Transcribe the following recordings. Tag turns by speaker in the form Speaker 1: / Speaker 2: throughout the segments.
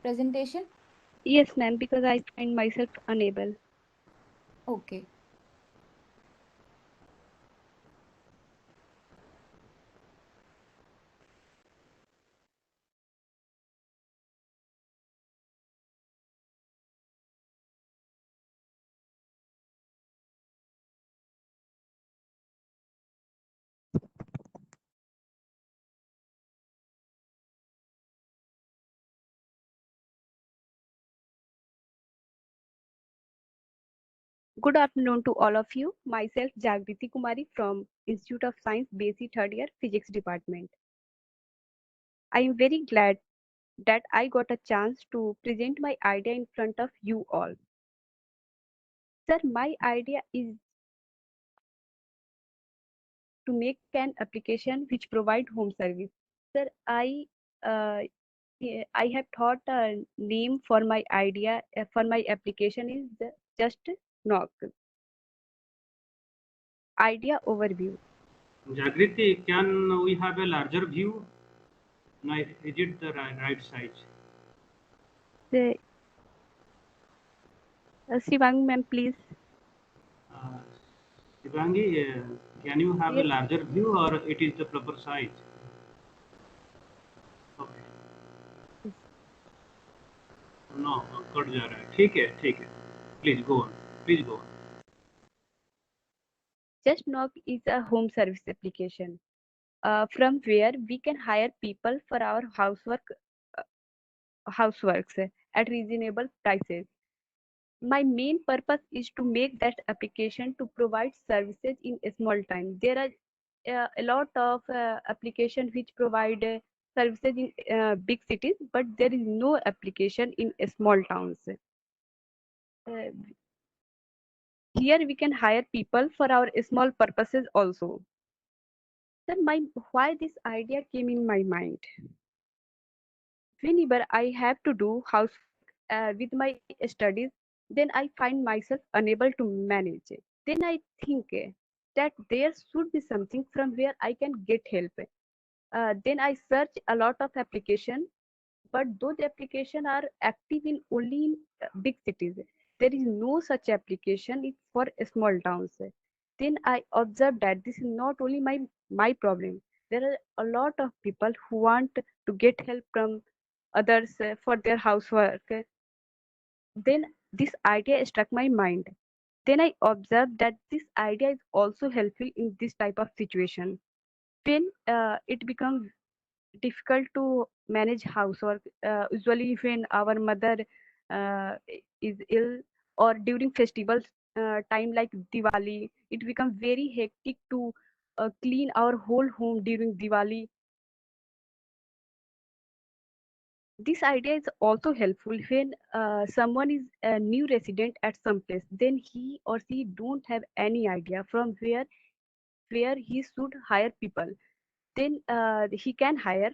Speaker 1: presentation?
Speaker 2: Yes, ma'am, because I find myself unable.
Speaker 1: Okay.
Speaker 2: Good afternoon to all of you. Myself, Jagriti Kumari from Institute of Science, BSc third year Physics Department. I am very glad that I got a chance to present my idea in front of you all. Sir, my idea is to make an application which provide home service. Sir, uh, I have thought a name for my idea for my application is just knock. Idea overview.
Speaker 3: Jagriti, can we have a larger view? Now, is it the right size?
Speaker 2: The, Shivang ma'am, please.
Speaker 3: Uh, Shivangi, can you have a
Speaker 2: Yes,
Speaker 3: larger view or it is the proper size? Okay.
Speaker 2: yes.
Speaker 3: No, cut जा रहा है. ठीक है. Please go on. Please go on.
Speaker 2: Just Knock is a home service application from where we can hire people for our uh, houseworks at reasonable prices. My main purpose is to make that application to provide services in a small time. There are a lot of applications which provide services in big cities, but there is no application in small towns. Here we can hire people for our small purposes also. Then why this idea came in my mind. Whenever I have to do housework with my studies, then I find myself unable to manage it. Then I think that there should be something from where I can get help. Then I search a lot of application, but those applications are active in only in big cities. There is no such application it's for small towns. Then I observed that this is not only my problem. There are a lot of people who want to get help from others for their housework. Then this idea struck my mind. Then I observed that this idea is also helpful in this type of situation. When it becomes difficult to manage housework, usually when our mother uh, is ill or during festivals time like Diwali, it becomes very hectic to clean our whole home during Diwali. This idea is also helpful when someone is a new resident at some place, then he or she don't have any idea from where he should hire people. Then he can hire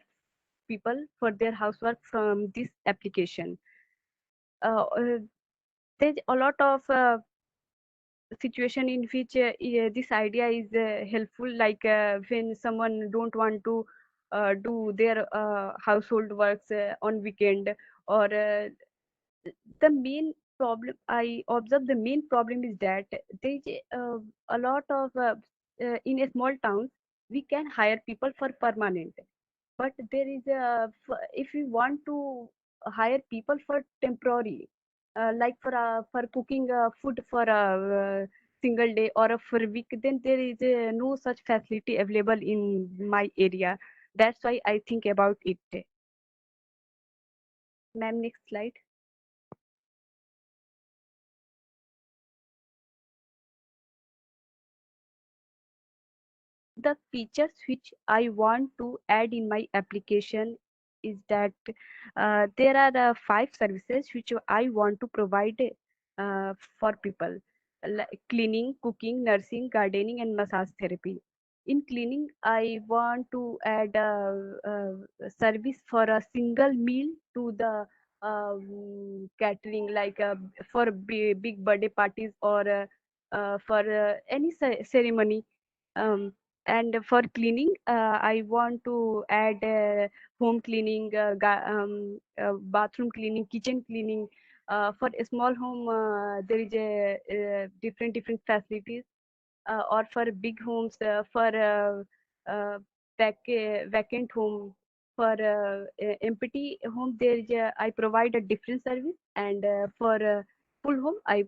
Speaker 2: people for their housework from this application. There's a lot of situation in which this idea is helpful, like when someone don't want to do their household works on weekend, or the main problem I observe, the main problem is that there's a lot of in a small towns we can hire people for permanent, but there is if we want to hire people for temporary, like for cooking food for a single day or a for a week, then there is no such facility available in my area. That's why I think about it. Ma'am, next slide. The features which I want to add in my application is that there are five services which I want to provide for people, like cleaning, cooking, nursing, gardening, and massage therapy. In cleaning, I want to add a service for a single meal to the catering, like for big birthday parties or for any ceremony. And for cleaning, I want to add home cleaning, bathroom cleaning, kitchen cleaning. For a small home, there is a different facilities, or for big homes, for vacant home, for empty home, there is I provide a different service, and for full home, I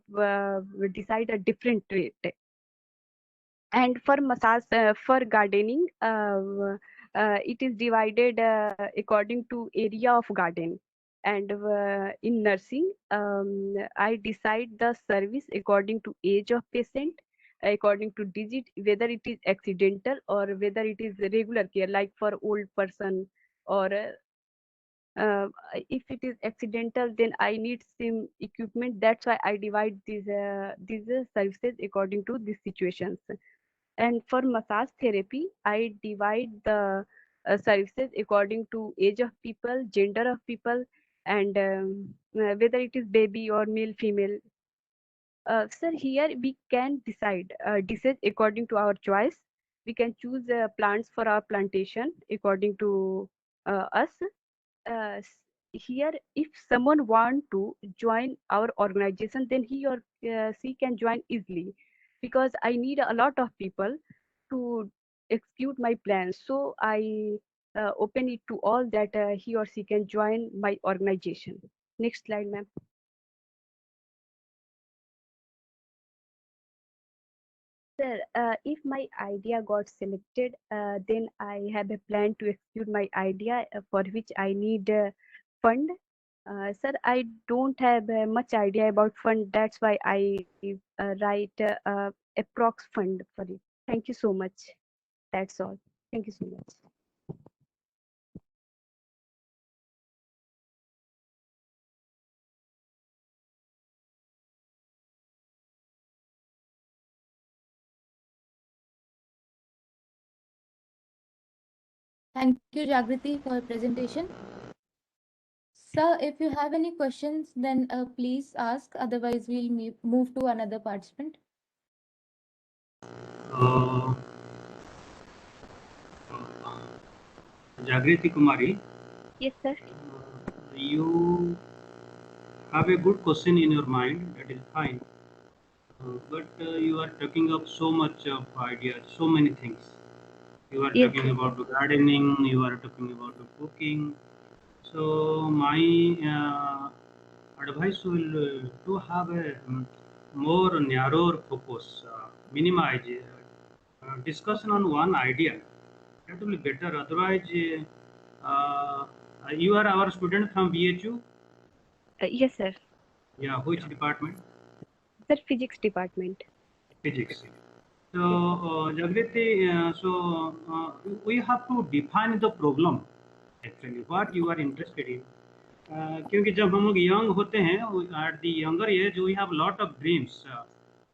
Speaker 2: decide a different rate. And for massage, for gardening, it is divided according to area of garden. And in nursing, I decide the service according to age of patient, according to digit, whether it is accidental or whether it is regular care, like for old person, or if it is accidental, then I need some equipment. That's why I divide these services according to these situations. And for massage therapy, I divide the services according to age of people, gender of people, and whether it is baby or male, female. Sir, here we can decide dishes according to our choice. We can choose plants for our plantation according to us. Here, if someone want to join our organization, then he or she can join easily, because I need a lot of people to execute my plans. So I open it to all, that he or she can join my organization. Next slide, ma'am. Sir, if my idea got selected, then I have a plan to execute my idea, for which I need fund. Sir, I don't have much idea about fund. That's why I write approx fund for it. Thank you so much. That's all. Thank you so much.
Speaker 1: Thank you, Jagriti, for your presentation. Sir, if you have any questions, then please ask. Otherwise, we'll move to another participant.
Speaker 3: Uh, Jagriti Kumari,
Speaker 2: Yes, sir.
Speaker 3: you have a good question in your mind. That is fine. But you are talking of so much of ideas, so many things. You are
Speaker 2: Yes,
Speaker 3: talking
Speaker 2: sir.
Speaker 3: about the gardening, you are talking about the cooking. So my advice will to have a more narrower focus, minimize discussion on one idea. That will be better. Otherwise, you are our student from BHU.
Speaker 2: Yes, sir.
Speaker 3: Yeah, which department?
Speaker 2: Sir, physics department.
Speaker 3: Physics. So,
Speaker 2: Yes.
Speaker 3: Jagriti, we have to define the problem actually, what you are interested in. क्योंकि जब हम लोग young होते हैं, at the younger age we have lot of dreams,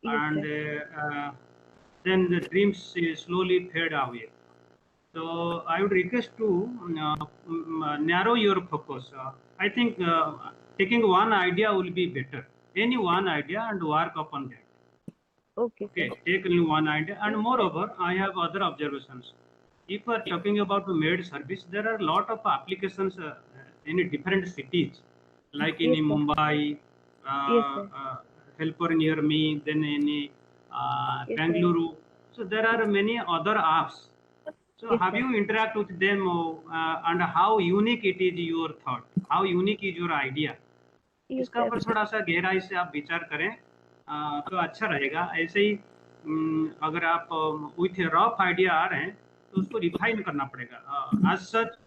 Speaker 2: Yes,
Speaker 3: and
Speaker 2: sir.
Speaker 3: then the dreams slowly fade away. So I would request to narrow your focus. I think taking one idea will be better. Any one idea and work upon that.
Speaker 2: Okay, sir.
Speaker 3: Okay, take only one idea. And moreover, I have other observations. If we are talking about the maid service, there are a lot of applications in different cities, like in
Speaker 2: Yes, sir.
Speaker 3: Mumbai,
Speaker 2: Yes, sir.
Speaker 3: helper near me, then in
Speaker 2: Yes, sir.
Speaker 3: Bangalore. So there are many other apps. So
Speaker 2: Yes,
Speaker 3: have
Speaker 2: sir.
Speaker 3: you interact with them, and how unique it is your thought? How unique is your idea?
Speaker 2: Yes,
Speaker 3: इसका
Speaker 2: sir.
Speaker 3: ऊपर थोड़ा सा गहराई से आप विचार करें, तो अच्छा रहेगा। ऐसे ही अगर आप विथ रफ आइडिया आ रहे हैं तो उसको रिफाइन करना पड़ेगा। As such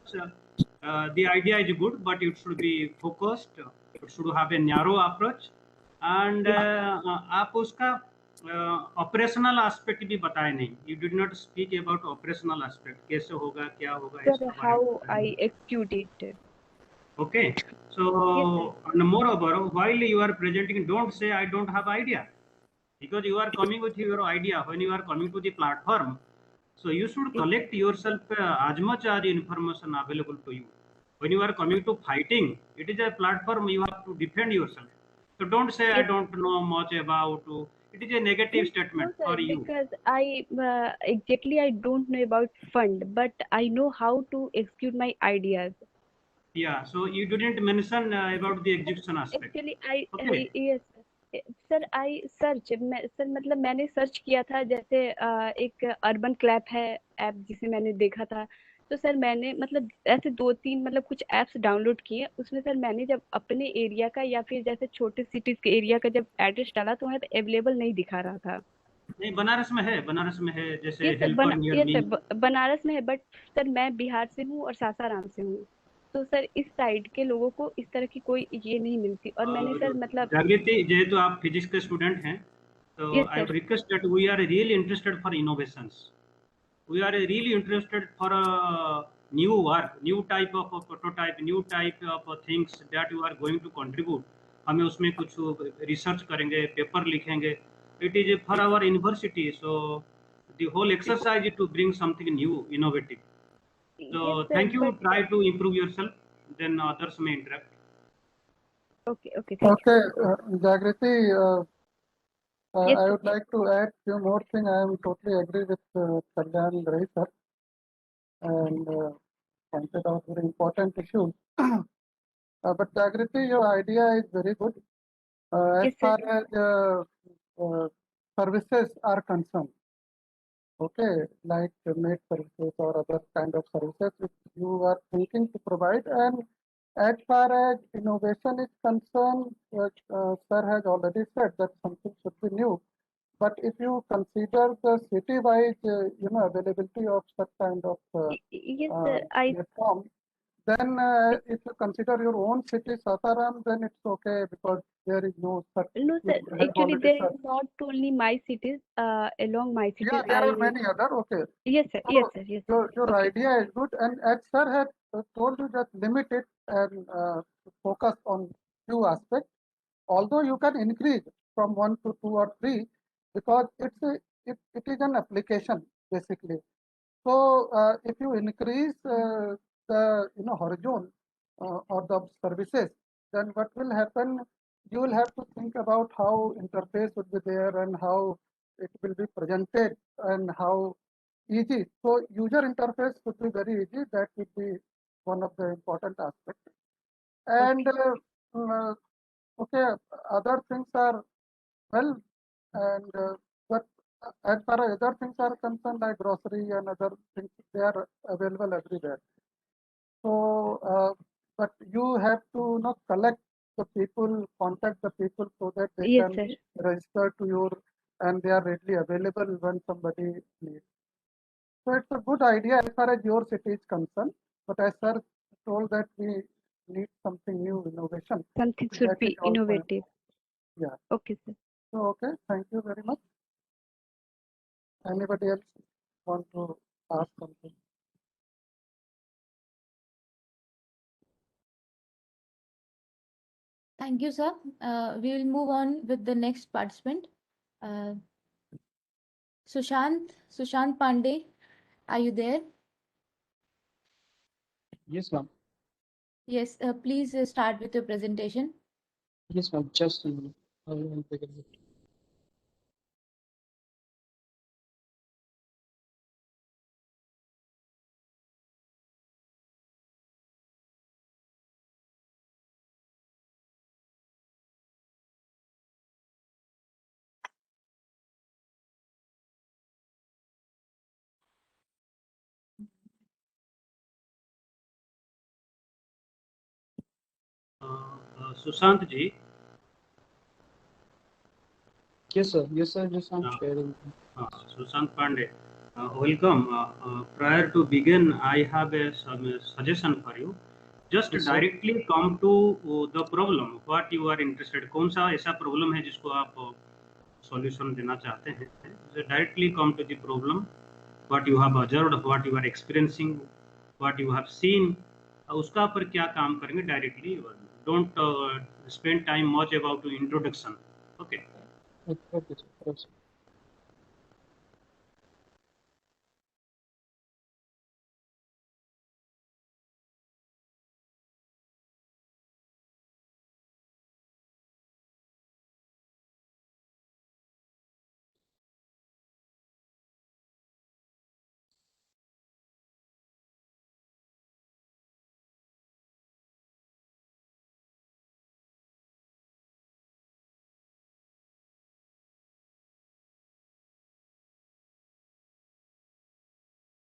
Speaker 3: the idea is good, but it should be focused, it should have a narrow approach, and आप उसका ऑपरेशनल एस्पेक्ट भी बताए नहीं। You did not speak about operational aspect, कैसे होगा, क्या होगा,
Speaker 2: Sir,
Speaker 3: इसका बारे में
Speaker 2: how
Speaker 3: बताए
Speaker 2: I
Speaker 3: नहीं।
Speaker 2: execute it?
Speaker 3: Okay, so
Speaker 2: Yes, sir.
Speaker 3: and moreover, while you are presenting, don't say I don't have idea, because you are coming with your idea when you are coming to the platform. So you should
Speaker 2: Yes, sir.
Speaker 3: collect yourself as much as information available to you. When you are coming to fighting, it is a platform, you have to defend yourself. So don't say I
Speaker 2: Yes.
Speaker 3: don't know much about. It It is a negative
Speaker 2: No,
Speaker 3: statement
Speaker 2: sir,
Speaker 3: for you.
Speaker 2: because I exactly I don't know about fund, but I know how to execute my ideas.
Speaker 3: Yeah, so you didn't mention about the execution aspect.
Speaker 2: Actually
Speaker 3: Okay.
Speaker 2: I yes sir I search sir मतलब मैंने search किया था जैसे एक urban clap है app जिसे मैंने देखा था तो सर मैंने मतलब ऐसे दो तीन मतलब कुछ ऐप्स डाउनलोड किए उसमें सर मैंने जब अपने एरिया का या फिर जैसे छोटे सिटीज के एरिया का जब एड्रेस डाला तो वहाँ पे अवेलेबल नहीं दिखा रहा था
Speaker 3: नहीं, बनारस में है, जैसे
Speaker 2: ये सर
Speaker 3: हेल्पर नियर
Speaker 2: ये
Speaker 3: मी।
Speaker 2: सर बनारस में है बट सर मैं बिहार से हूँ और सासाराम से हूँ तो सर इस साइड के लोगों को इस तरह की कोई ये नहीं मिलती और मैंने
Speaker 3: और
Speaker 2: सर मतलब
Speaker 3: जागृति, जेहेतु आप फिजिक्स के स्टूडेंट हैं, तो
Speaker 2: yes
Speaker 3: I
Speaker 2: sir
Speaker 3: request that we are really interested for innovations. We are really interested for a new work, new type of a prototype, new type of things that you are going to contribute. हमें उसमें कुछ research करेंगे, paper लिखेंगे. It is for our university, so the whole exercise is to bring something new, innovative.
Speaker 2: Yes
Speaker 3: So
Speaker 2: sir
Speaker 3: thank you.
Speaker 2: But
Speaker 3: Try to improve yourself. Then others may interact.
Speaker 2: Okay okay thank
Speaker 4: Okay, Jagriti,
Speaker 2: you
Speaker 4: I
Speaker 2: yes
Speaker 4: would like to add few more things. I am totally agree with Kalyan Rai sir and pointed out very important issues. But Jagriti, your idea is very good. As
Speaker 2: yes
Speaker 4: far
Speaker 2: sir
Speaker 4: as services are concerned, okay, like maid services or other kind of services which you are thinking to provide. And as far as innovation is concerned, sir has already said that something should be new. But if you consider the city-wide, availability of such kind of
Speaker 2: yes sir I
Speaker 4: platform, then if you consider your own city, Sasaram, then it's okay because there is no such.
Speaker 2: No
Speaker 4: You
Speaker 2: sir
Speaker 4: have
Speaker 2: actually
Speaker 4: already
Speaker 2: there
Speaker 4: said.
Speaker 2: Is not only my cities along my
Speaker 4: Yeah,
Speaker 2: cities
Speaker 4: there are
Speaker 2: I
Speaker 4: many other. Okay.
Speaker 2: yes sir
Speaker 4: So
Speaker 2: yes sir yes sir
Speaker 4: your
Speaker 2: okay
Speaker 4: idea is good, and as sir had told you, just limit it and focus on few aspects. Although you can increase from 1 to 2 or 3, because it is an application basically. So if you increase the horizon or the services, then what will happen? You will have to think about how interface would be there and how it will be presented and how easy. So user interface would be very easy. That would be one of the important aspects. And uh, okay, other things are well, and but as far as other things are concerned, like grocery and other things, they are available everywhere. So, but you have to collect the people, contact the people so that they
Speaker 2: yes
Speaker 4: can
Speaker 2: sir
Speaker 4: register to your, and they are readily available when somebody needs. So it's a good idea as far as your city is concerned. But as sir told that we need something new, innovation.
Speaker 2: something
Speaker 4: So
Speaker 2: should
Speaker 4: that is
Speaker 2: be
Speaker 4: also,
Speaker 2: innovative
Speaker 4: yeah.
Speaker 2: okay sir
Speaker 4: So okay, thank you very much. Anybody else want to ask something?
Speaker 1: Thank you, sir. We will move on with the next participant. Uh, Sushant Pandey, are you there?
Speaker 5: Yes, ma'am.
Speaker 1: Yes, please start with your presentation.
Speaker 5: Yes, ma'am. Just a minute. I will take a look.
Speaker 3: Sushant ji.
Speaker 5: Yes, sir. Yes, sir. Just I'm
Speaker 3: Uh,
Speaker 5: sharing.
Speaker 3: Sushant Pandey, welcome. Prior to begin, I have some suggestion for you. Just
Speaker 5: Yes, sir.
Speaker 3: directly come to the problem. What you are interested? कौन सा ऐसा problem है जिसको आप solution देना चाहते हैं? So directly come to the problem. What you have observed, what you are experiencing, what you have seen. उसका पर क्या काम करेंगे directly? Don't spend time much about introduction. Okay.
Speaker 5: Okay, sir. Okay, sir.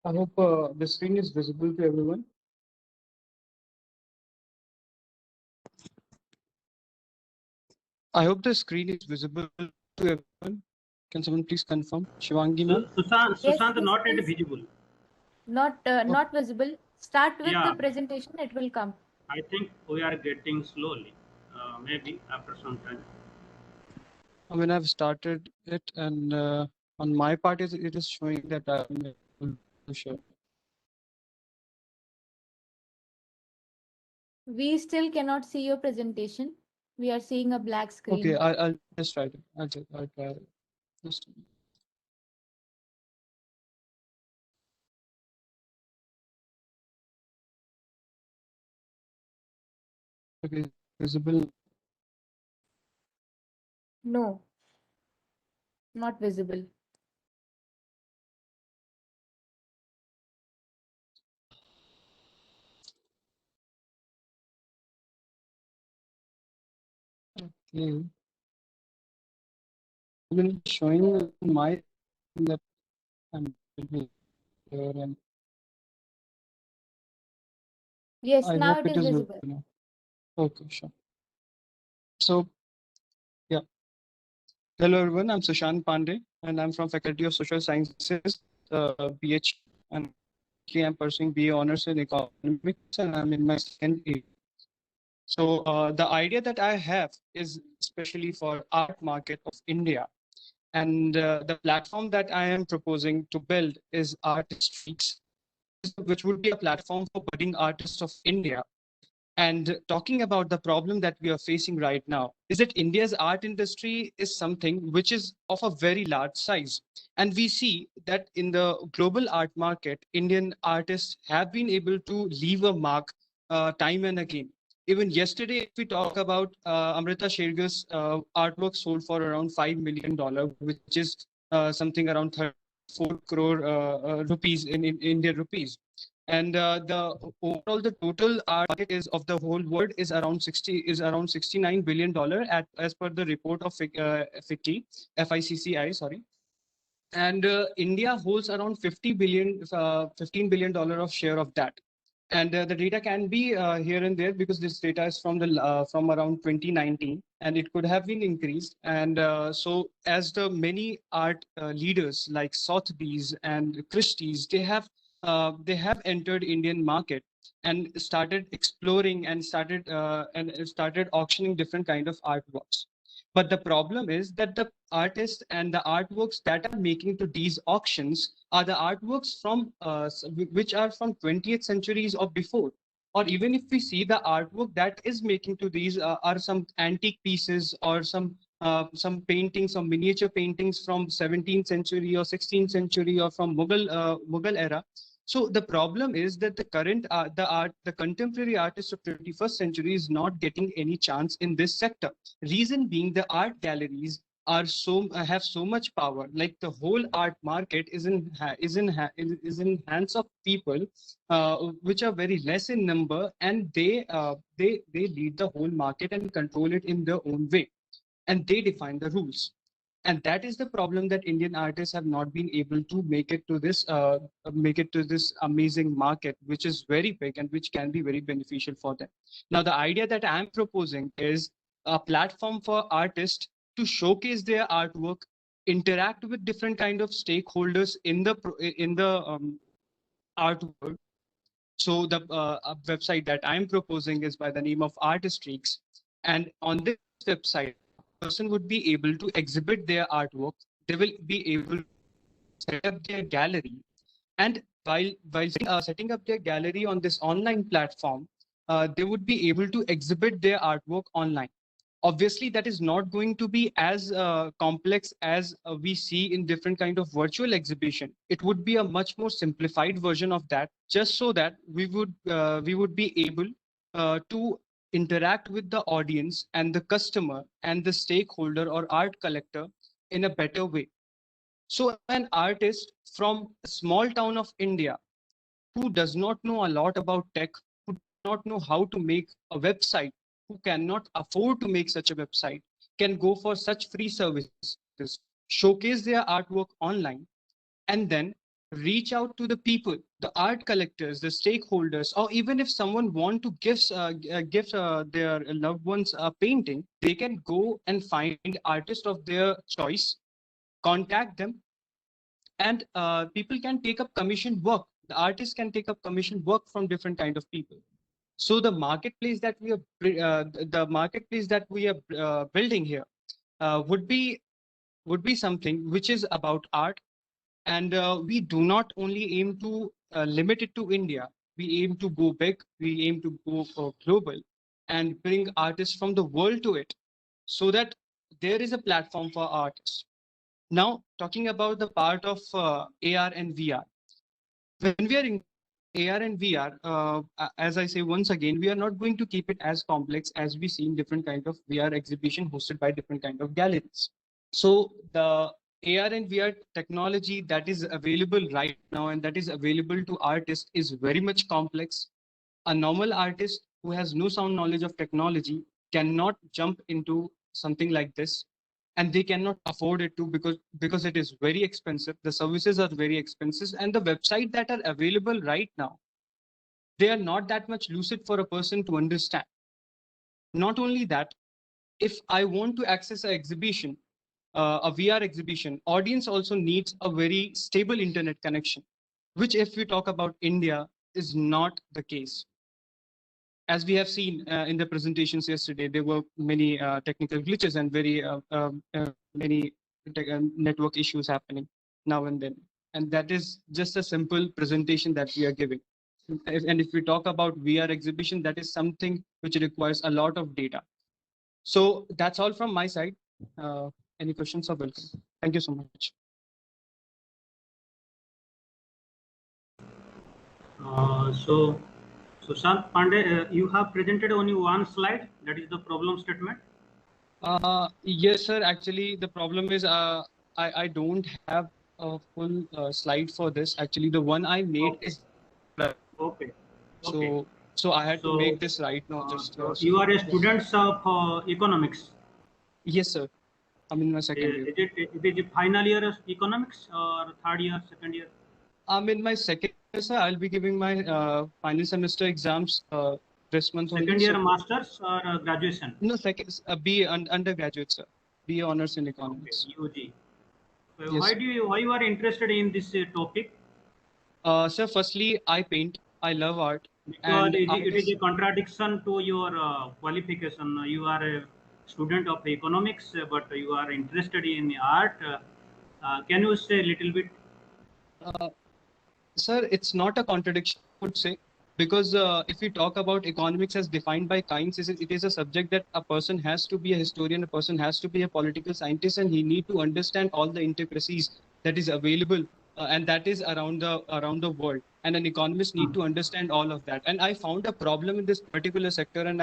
Speaker 5: I hope the screen is visible to everyone. I hope the screen is visible to everyone. Can someone please confirm? Shivangi ma'am?
Speaker 1: Yes,
Speaker 3: Sushant
Speaker 1: yes,
Speaker 3: not yet
Speaker 1: please.
Speaker 3: visible.
Speaker 1: Not visible. Start with
Speaker 3: Yeah,
Speaker 1: the presentation, it will come.
Speaker 3: I think we are getting slowly. Maybe after some time.
Speaker 5: I mean, I've started it, and on my part, it is showing that I'm able to share.
Speaker 1: We still cannot see your presentation. We are seeing a black screen.
Speaker 5: Okay, I'll just try it. I'll try it. Just okay, visible.
Speaker 1: No, not visible.
Speaker 5: Okay. I mean, it's showing my that I'm here, and
Speaker 1: Yes,
Speaker 5: I
Speaker 1: now
Speaker 5: hope
Speaker 1: it
Speaker 5: it
Speaker 1: is
Speaker 5: is
Speaker 1: visible.
Speaker 5: visible now. Okay, sure. So, yeah. Hello, everyone. I'm Sushant Pandey, and I'm from Faculty of Social Sciences, BH, and currently I'm pursuing BA Honors in Economics, and I'm in my second year. So, the idea that I have is especially for art market of India, and the platform that I am proposing to build is Artistries, which would be a platform for budding artists of India. And talking about the problem that we are facing right now is that India's art industry is something which is of a very large size. And we see that in the global art market, Indian artists have been able to leave a mark time and again. Even yesterday, if we talk about Amrita Shergill's artwork sold for around $5 million, which is something around 34 crore rupees in Indian rupees. And the overall the total art market is of the whole world is around $69 billion at as per the report of FICCI, sorry. And India holds around 50 billion, $15 billion of share of that. And the data can be here and there because this data is from around 2019, and it could have been increased. And so, as the many art leaders like Sotheby's and Christie's, they have entered Indian market and started exploring and started auctioning different kind of artworks. But the problem is that the artists and the artworks that are making to these auctions are the artworks from which are from 20th centuries or before. Or even if we see the artwork that is making to these are some antique pieces or some paintings, some miniature paintings from 17th century or 16th century or from Mughal era. So the problem is that the contemporary artist of 21st century is not getting any chance in this sector. Reason being, the art galleries have so much power. Like the whole art market is in hands of people which are very less in number, and they lead the whole market and control it in their own way, and they define the rules. And that is the problem, that Indian artists have not been able to make it to this amazing market, which is very big and which can be very beneficial for them. Now, the idea that I'm proposing is a platform for artists to showcase their artwork, interact with different kind of stakeholders in the art world. So the website that I'm proposing is by the name of Artistreaks, and on this website, a person would be able to exhibit their artwork. They will be able to set up their gallery, and while setting up their gallery on this online platform, they would be able to exhibit their artwork online. Obviously, that is not going to be as complex as we see in different kind of virtual exhibition. It would be a much more simplified version of that, just so that we would be able to interact with the audience and the customer and the stakeholder or art collector in a better way. So an artist from a small town of India who does not know a lot about tech, who does not know how to make a website, who cannot afford to make such a website, can go for such free services, showcase their artwork online, and then reach out to the people, the art collectors, the stakeholders, or even if someone want to give their loved ones a painting, they can go and find artist of their choice, contact them, and people can take up commission work. The artists can take up commission work from different kind of people. So the marketplace that we are building here would be something which is about art. And we do not only aim to limit it to India. We aim to go big. We aim to go for global and bring artists from the world to it, so that there is a platform for artists. Now, talking about the part of AR and VR. When we are in AR and VR, as I say once again, we are not going to keep it as complex as we see in different kind of VR exhibition hosted by different kind of galleries. So the AR and VR technology that is available right now and that is available to artists is very much complex. A normal artist who has no sound knowledge of technology cannot jump into something like this, and they cannot afford it to, because it is very expensive. The services are very expensive, and the website that are available right now, they are not that much lucid for a person to understand. Not only that, if I want to access an exhibition, a VR exhibition, audience also needs a very stable internet connection, which if we talk about India is not the case. As we have seen in the presentations yesterday, there were many technical glitches and many network issues happening now and then. And that is just a simple presentation that we are giving. And if we talk about VR exhibition, that is something which requires a lot of data. So that's all from my side. Any questions are welcome. Thank you so much.
Speaker 3: So Sushant Pandey, you have presented only one slide, that is the problem statement.
Speaker 5: Yes, sir. Actually, the problem is I don't have a full slide for this. Actually, the one I made
Speaker 3: Okay.
Speaker 5: is
Speaker 3: Okay.
Speaker 5: so I had to
Speaker 3: So,
Speaker 5: make this right now.
Speaker 3: so you are a student of economics.
Speaker 5: Yes, sir. I'm in my second year.
Speaker 3: Is it final year of economics or third year, second year?
Speaker 5: I'm in my second year, sir. I'll be giving my final semester exams this month only.
Speaker 3: Second year
Speaker 5: So,
Speaker 3: masters or graduation?
Speaker 5: no, second BA undergraduate, sir. BA honors in economics.
Speaker 3: Okay, UG. So
Speaker 5: Yes.
Speaker 3: why you are interested in this topic?
Speaker 5: Sir, firstly, I paint. I love art.
Speaker 3: Because
Speaker 5: And
Speaker 3: it is a contradiction to your qualification. You are a student of economics, but you are interested in art. Can you say a little bit?
Speaker 5: Sir, it's not a contradiction, I would say, because if we talk about economics as defined by Keynes, it is a subject that a person has to be a historian, a person has to be a political scientist, and he need to understand all the intricacies that is available and that is around the world. And an economist need to understand all of that. And I found a problem in this particular sector, and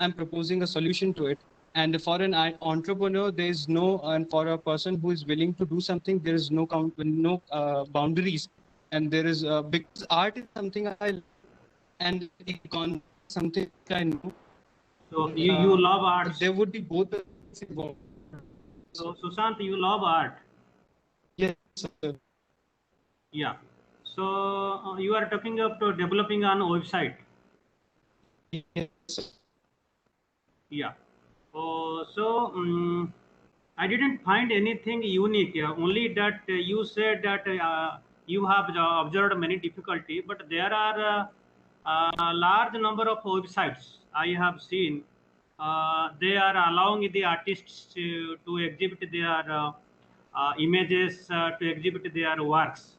Speaker 5: I'm proposing a solution to it. And for an entrepreneur, there is no, and for a person who is willing to do something, there is no boundaries. And there is because art is something I love, and econ something I know.
Speaker 3: So you love art.
Speaker 5: There would be both involved.
Speaker 3: So Sushant, you love art.
Speaker 5: Yes, sir.
Speaker 3: Yeah. So you are talking about developing an website.
Speaker 5: Yes, sir.
Speaker 3: Yeah. So I didn't find anything unique here. Only that you said that you have observed many difficulty, but there are a large number of websites I have seen. They are allowing the artists to exhibit their images, to exhibit their works.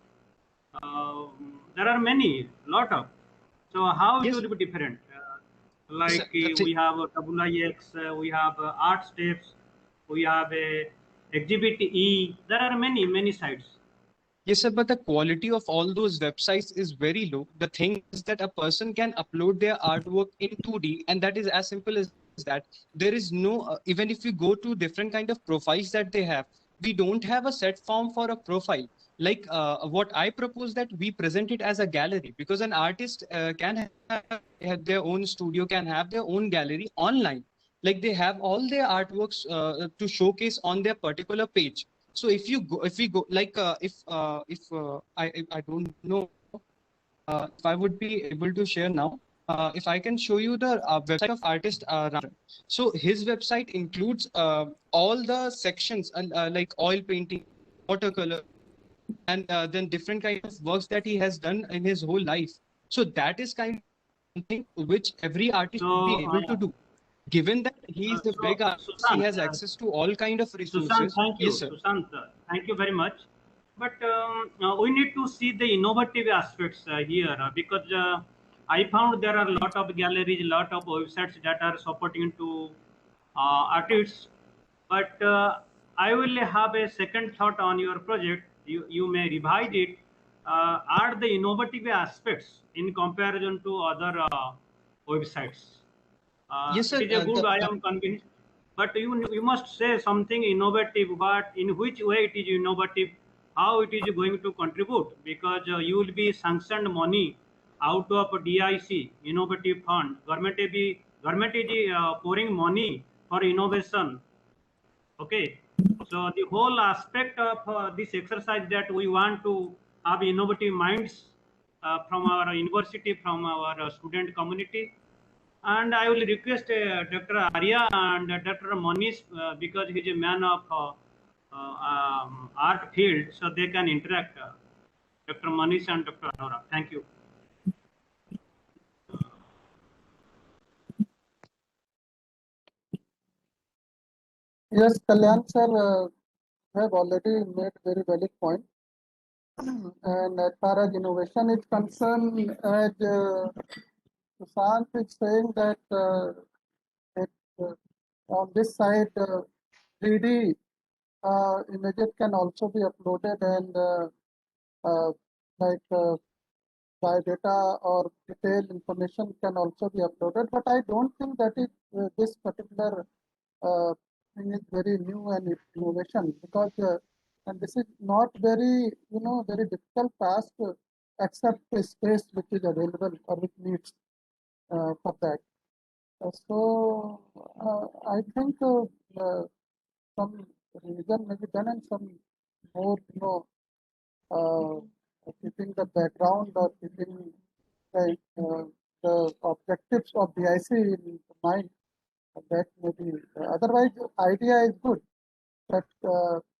Speaker 3: There are many, lot of. So how
Speaker 5: Yes.
Speaker 3: it will be different? Like
Speaker 5: Sir, that's
Speaker 3: we
Speaker 5: it.
Speaker 3: have Tabula X, we have Art Steps, we have Exhibit E. There are many sites.
Speaker 5: Yes, sir, but the quality of all those websites is very low. The thing is that a person can upload their artwork in 2D, and that is as simple as that. There is no, even if we go to different kind of profiles that they have, we don't have a set form for a profile. Like what I propose that we present it as a gallery, because an artist can have their own studio, can have their own gallery online. Like they have all their artworks to showcase on their particular page. So if we go like I don't know if I would be able to share now. If I can show you the website of artist Ram. So his website includes all the sections like oil painting, watercolor, and then different kind of works that he has done in his whole life. So that is kind of something which every artist should be
Speaker 3: So,
Speaker 5: able to do. Given that he is a big artist, he
Speaker 3: Sushant,
Speaker 5: has access to all kind of
Speaker 3: Sushant,
Speaker 5: resources.
Speaker 3: thank
Speaker 5: Yes,
Speaker 3: you.
Speaker 5: sir.
Speaker 3: Sushant, thank you very much. But we need to see the innovative aspects here because I found there are a lot of galleries, lot of websites that are supporting to artists. But I will have a second thought on your project. You may revise it. Are the innovative aspects in comparison to other websites?
Speaker 5: Yes,
Speaker 3: It
Speaker 5: sir.
Speaker 3: is a good. I am convinced. But you must say something innovative. But in which way it is innovative? How it is going to contribute? Because you will be sanctioned money out of DIC innovative fund. Government is pouring money for innovation. Okay, so the whole aspect of this exercise that we want to have innovative minds from our university, from our student community. And I will request Dr. Arya and Dr. Manish because he's a man of art field, so they can interact. Dr. Manish and Dr. Arora. Thank you.
Speaker 4: Yes, Kalyan sir have already made very valid point. And as far as innovation is concerned, as Sushant is saying that it, on this side, 3D images can also be uploaded and like by data or detailed information can also be uploaded. But I don't think that it, this particular thing is very new and innovation because and this is not very very difficult task except the space which is available or which needs for that. I think some revision may be done and some more uh, keeping the background or keeping the objectives of DIC in mind. That may be otherwise idea is good, but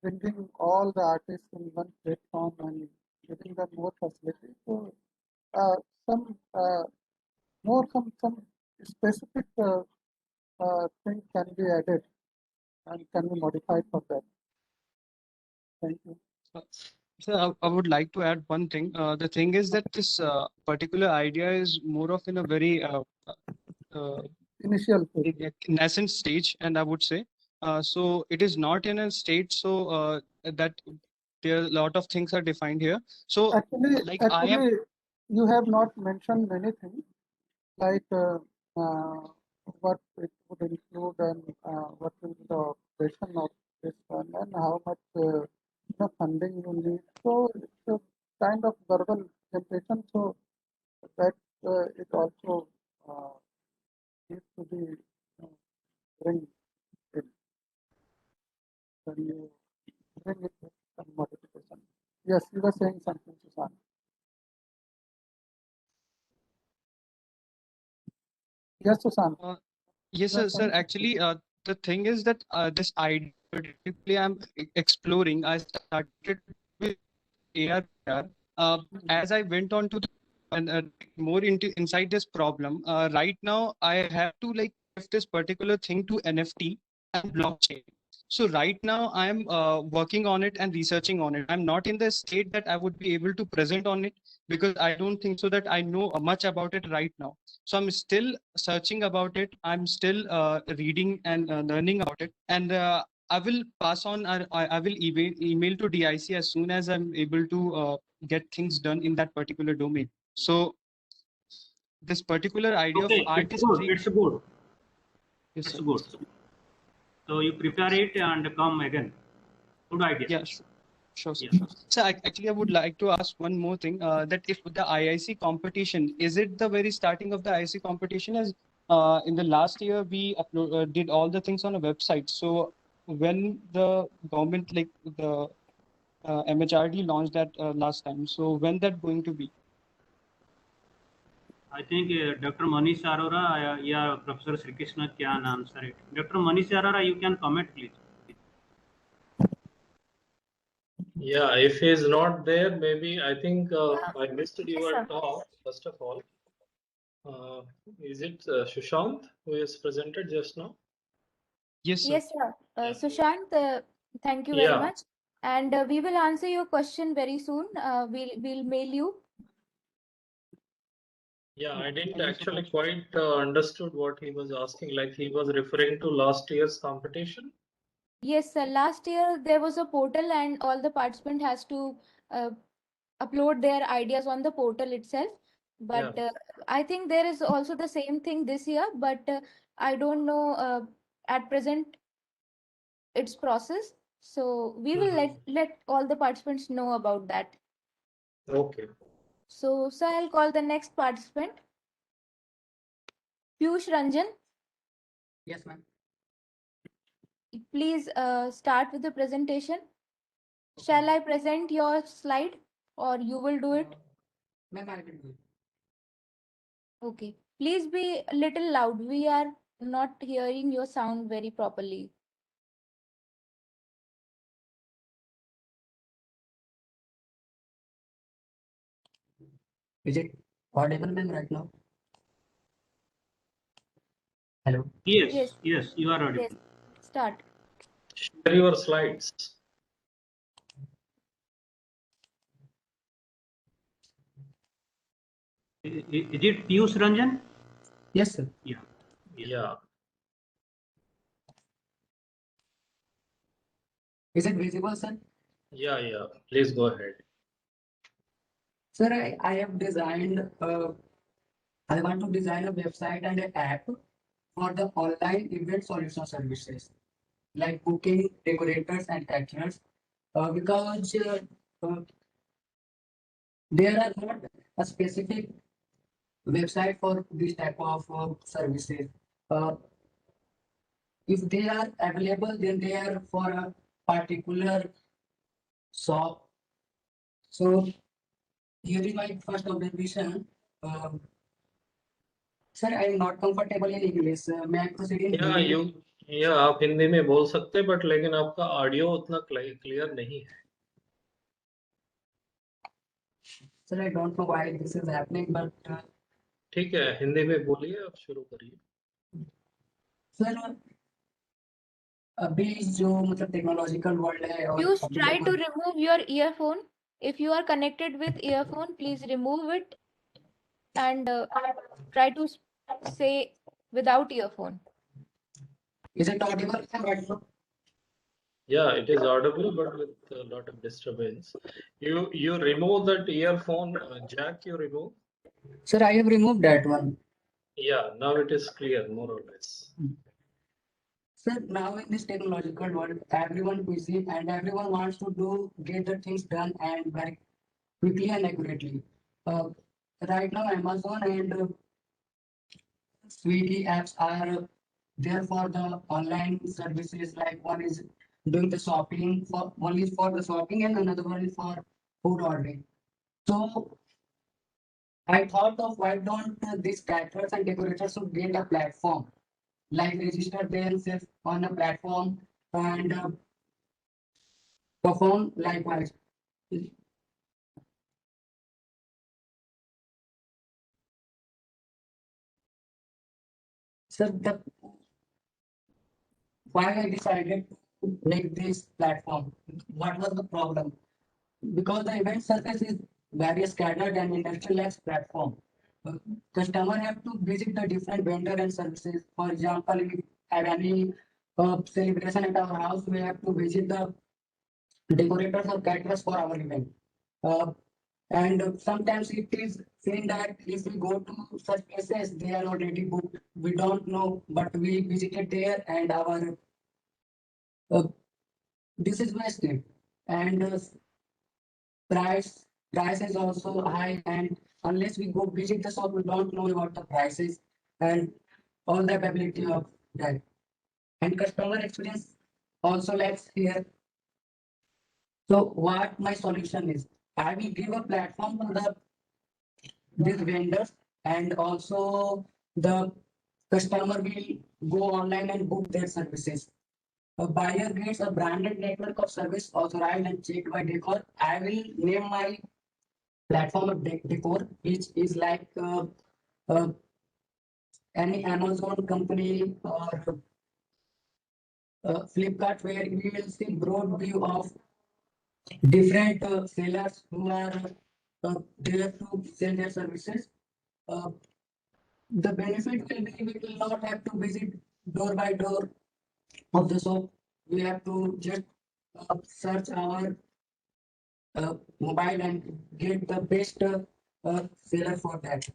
Speaker 4: bringing all the artists in one platform and giving them more facilities. So uh, some more some specific things can be added and can be modified for that. Thank you.
Speaker 5: So I would like to add one thing. The thing is that this particular idea is more of in a very uh,
Speaker 4: Initial phase.
Speaker 5: nascent stage, and I would say so it is not in a state so that there are a lot of things are defined here. So like I am
Speaker 4: Actually, you have not mentioned many things like what it would include and what will be the operation of this one and how much funding you need. So it's a kind of verbal presentation. So that it also needs to be bring in when you bring it with some modification. Yes, you were saying something, Susan. Yes, Susan.
Speaker 5: yes, sir. Actually, the thing is that this idea particularly I'm exploring. I started with AR. As I went on to the and more into inside this problem, right now I have to like shift this particular thing to NFT and blockchain. So right now I am working on it and researching on it. I'm not in the state that I would be able to present on it because I don't think so that I know much about it right now. So I'm still searching about it. I'm still reading and learning about it. And I will pass on. I will email to DIC as soon as I'm able to get things done in that particular domain. So this particular idea of
Speaker 3: Okay, it's good.
Speaker 5: artistry.
Speaker 3: It's good.
Speaker 5: Yes,
Speaker 3: It's
Speaker 5: sir.
Speaker 3: good. So you prepare it and come again. Good idea.
Speaker 5: Yeah, sure. Sure, sir.
Speaker 3: Yeah.
Speaker 5: So actually, I would like to ask one more thing. That if the IIC competition, is it the very starting of the IIC competition? As in the last year, we did all the things on a website. So when the government, like the MHRD launched that last time. So when that going to be?
Speaker 3: I think Dr. Manish Arora या Professor Sri Krishna can answer it. Dr. Manish Arora, you can comment, please.
Speaker 6: Yeah, if he is not there, maybe I think I missed
Speaker 1: Yes,
Speaker 6: your
Speaker 1: sir.
Speaker 6: talk, first of all. Is it Sushant who is presented just now?
Speaker 5: Yes, sir.
Speaker 1: Yes, sir.
Speaker 6: Yeah.
Speaker 1: Sushant, thank you very
Speaker 6: Yeah.
Speaker 1: much. And we will answer your question very soon. We'll mail you.
Speaker 6: Yeah, I didn't
Speaker 5: Thank you so
Speaker 6: actually
Speaker 5: much.
Speaker 6: quite understood what he was asking. Like he was referring to last year's competition.
Speaker 1: Yes, sir. Last year there was a portal and all the participant has to uh, upload their ideas on the portal itself. But
Speaker 6: Yeah.
Speaker 1: I think there is also the same thing this year, but I don't know at present its process. So we will let all the participants know about that.
Speaker 6: Okay.
Speaker 1: So, sir, I'll call the next participant. Piyush Ranjan,
Speaker 7: Yes, ma'am.
Speaker 1: please start with the presentation. Shall I present your slide or you will do it?
Speaker 7: Ma'am, I will do it.
Speaker 1: Okay. Please be a little loud. We are not hearing your sound very properly.
Speaker 7: Is it audible, ma'am, right now? Hello.
Speaker 3: Yes,
Speaker 1: Yes.
Speaker 3: yes, you are audible.
Speaker 1: Yes. Start.
Speaker 6: Share your slides.
Speaker 3: Is it Piyush Ranjan?
Speaker 7: Yes, sir.
Speaker 3: Yeah.
Speaker 6: Yeah.
Speaker 7: Is it visible, sir?
Speaker 6: Yeah, yeah. Please go ahead.
Speaker 7: Sir, I have designed, I want to design a website and an app for the online event solution services like booking, decorators, and caterers. Because there are not a specific website for this type of services. Uh, if they are available, then they are for a particular shop. So here is my first observation. Um, sir, I am not comfortable in English. May I proceed in
Speaker 6: Yeah,
Speaker 7: Hindi?
Speaker 6: या आप हिंदी में बोल सकते हैं, but लेकिन आपका audio उतना clear नहीं है.
Speaker 7: Sir, I don't know why this is happening, but
Speaker 6: ठीक है, हिंदी में बोलिए, आप शुरू करिए.
Speaker 7: sir, अभी जो मतलब टेक्नोलॉजिकल वर्ल्ड है और
Speaker 1: Piyush,
Speaker 7: अभी
Speaker 1: try to
Speaker 7: जब
Speaker 1: remove your earphone. If you are connected with earphone, please remove it and try to say without earphone.
Speaker 7: is it audible right now?
Speaker 6: Yeah, it is audible, but with a lot of disturbance. You remove that earphone jack. You remove.
Speaker 7: Sir, I have removed that one.
Speaker 6: Yeah, now it is clear, more or less.
Speaker 7: Sir, now in this technological world, everyone busy and everyone wants to get the things done and very quickly and accurately. Uh, right now, Amazon and Swiggy apps are there for the online services. Like one is doing the shopping for one is for the shopping and another one is for food ordering. So I thought of why don't these caterers and decorators should get a platform, like register themselves on a platform and perform likewise. So why I decided to make this platform? What was the problem? Because the event surface is very scattered and industrialized platform. Customer have to visit the different vendor and services. For example, if we have any celebration at our house, we have to visit the decorators or caterers for our event. Uh, and sometimes it is seen that if we go to such places, they are already booked. We don't know, but we visited there and our this is wasted. And price price is also high, and unless we go visit the shop, we don't know about the prices and all the availability of that. And customer experience also lacks here. So what my solution is, I will give a platform to these vendors, and also the customer will go online and book their services. A buyer gets a branded network of service authorized and checked by Decor. I will name my platform of Decor, which is like uh, any Amazon company or Flipkart, where we will see broad view of different sellers who are there to sell their services. Uh, the benefit will be we will not have to visit door by door of the shop. We have to just search our mobile and get the best seller for that.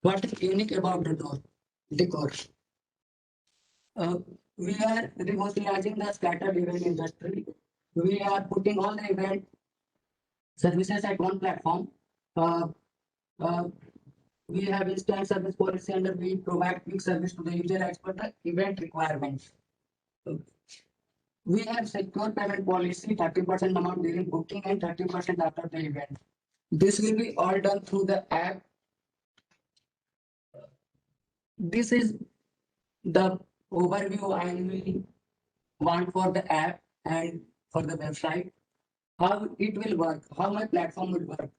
Speaker 7: What is unique about the Decor? Uh, we are revolutionizing the scattered event industry. We are putting all the event services at one platform. Uh, uh, we have instant service policy, and we provide quick service to the user as per the event requirements. We have secure payment policy, 30% amount during booking and 30% after the event. This will be all done through the app. This is the overview I will want for the app and for the website. How it will work, how my platform will work.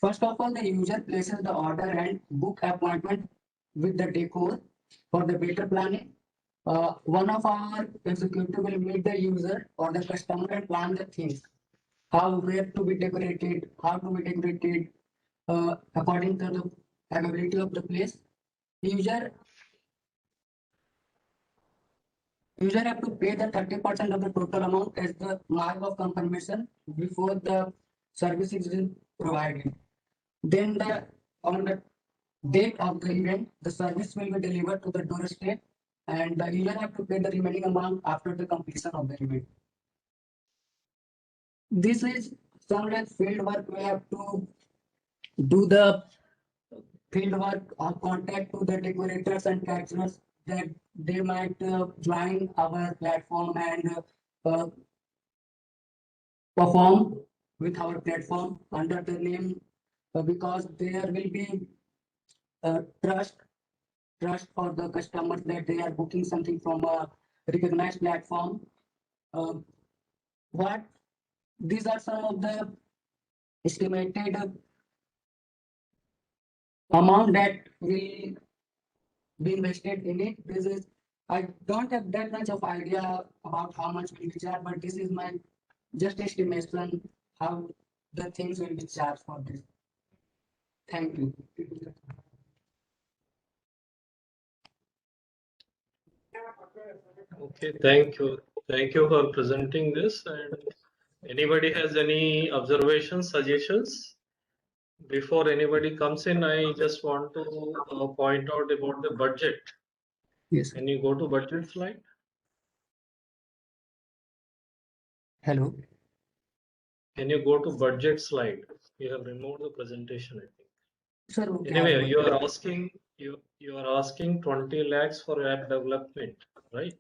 Speaker 7: First of all, the user places the order and book appointment with the Decor for the better planning. One of our executive will meet the user or the customer and plan the things. How, where to be decorated, how to be decorated, according to the availability of the place. User have to pay the 30% of the total amount as the mark of confirmation before the service is provided. Then on the date of the event, the service will be delivered to the doorstep, and the user have to pay the remaining amount after the completion of the event. This is some like field work. We have to do the field work or contact to the decorators and caterers that they might join our platform and perform with our platform under the name, because there will be trust for the customers that they are booking something from a recognized platform. What these are some of the estimated amount that will be invested in it. This is, I don't have that much of idea about how much will be charged, but this is my just estimation how the things will be charged for this. Thank you.
Speaker 6: Okay, thank you. Thank you for presenting this. And anybody has any observations, suggestions? Before anybody comes in, I just want to point out about the budget.
Speaker 7: Yes.
Speaker 6: Can you go to budget slide?
Speaker 7: Hello.
Speaker 6: Can you go to budget slide? You have removed the presentation, I think.
Speaker 7: Sir, okay,
Speaker 6: Anyway, you are asking 20 lakhs for app development, right?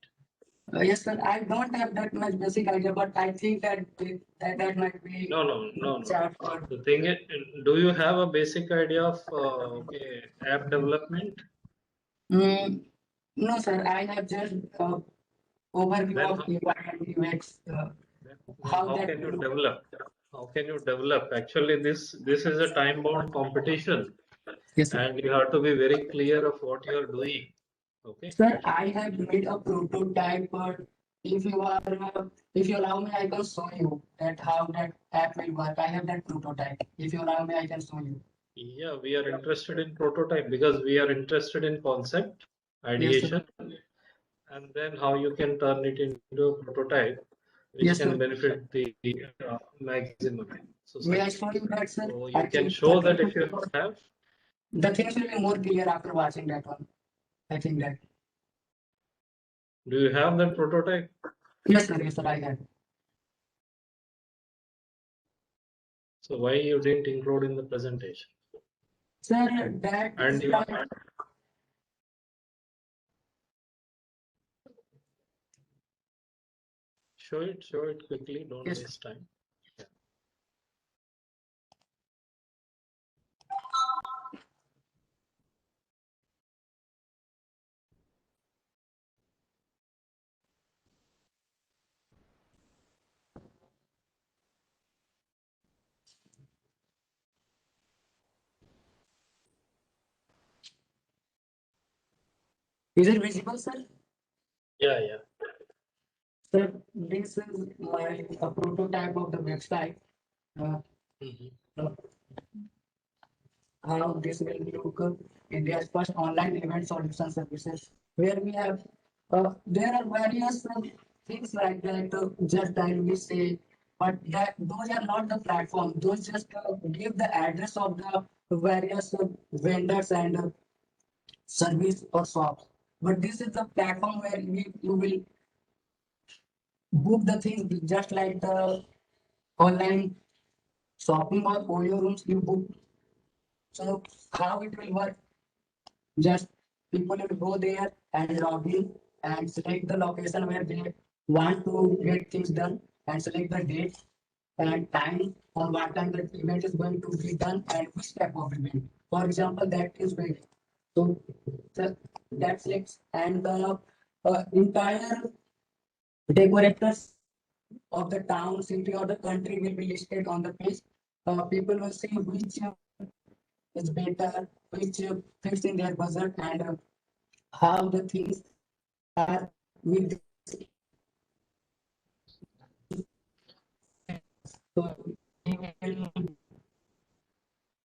Speaker 7: yes, sir. I don't have that much basic idea, but I think that that might be
Speaker 6: No.
Speaker 7: charged for.
Speaker 6: The thing is, do you have a basic idea of okay, app development?
Speaker 7: No, sir. I have just overview
Speaker 6: Then
Speaker 7: of UI and UX.
Speaker 6: how
Speaker 7: that
Speaker 6: can you
Speaker 7: will-
Speaker 6: develop? How can you develop? Actually, this is a time-bound competition,
Speaker 7: Yes, sir.
Speaker 6: and you have to be very clear of what you are doing. Okay.
Speaker 7: Sir, I have made a prototype, but if you allow me, I can show you that how that app will work. I have that prototype. If you allow me, I can show you.
Speaker 6: Yeah, we are interested in prototype because we are interested in concept,
Speaker 7: Yes,
Speaker 6: ideation,
Speaker 7: sir.
Speaker 6: and then how you can turn it into a prototype which
Speaker 7: Yes,
Speaker 6: can
Speaker 7: sir.
Speaker 6: benefit the maximum
Speaker 7: May I
Speaker 6: society.
Speaker 7: show you that, sir?
Speaker 6: So
Speaker 7: I
Speaker 6: you can
Speaker 7: think
Speaker 6: show that if you have.
Speaker 7: the things will be more clear after watching that one. I think that.
Speaker 6: Do you have that prototype?
Speaker 7: Yes, sir. Yes, sir. I have.
Speaker 6: So why you didn't include in the presentation?
Speaker 7: Sir, that
Speaker 6: And
Speaker 7: is
Speaker 6: you,
Speaker 7: like
Speaker 6: Show it quickly. Don't
Speaker 7: Yes.
Speaker 6: waste time.
Speaker 7: Is it visible, sir?
Speaker 6: Yeah.
Speaker 7: Sir, this is my prototype of the website.
Speaker 6: Mhm.
Speaker 7: Uh, how this will look India's first online event solution services, where we have there are various things like that just that we say, but that those are not the platform. Those just give the address of the various vendors and service or shops. But this is the platform where you will book the things just like the online shopping or OYO rooms you book. So how it will work? Just people will go there and log in and select the location where they want to get things done and select the date and time on what time the event is going to be done and which type of event. For example, that is wedding. So that's it. And the entire decorators of the town, city, or the country will be listed on the page. People will see which is better, which fits in their budget, and how the things are with. So we will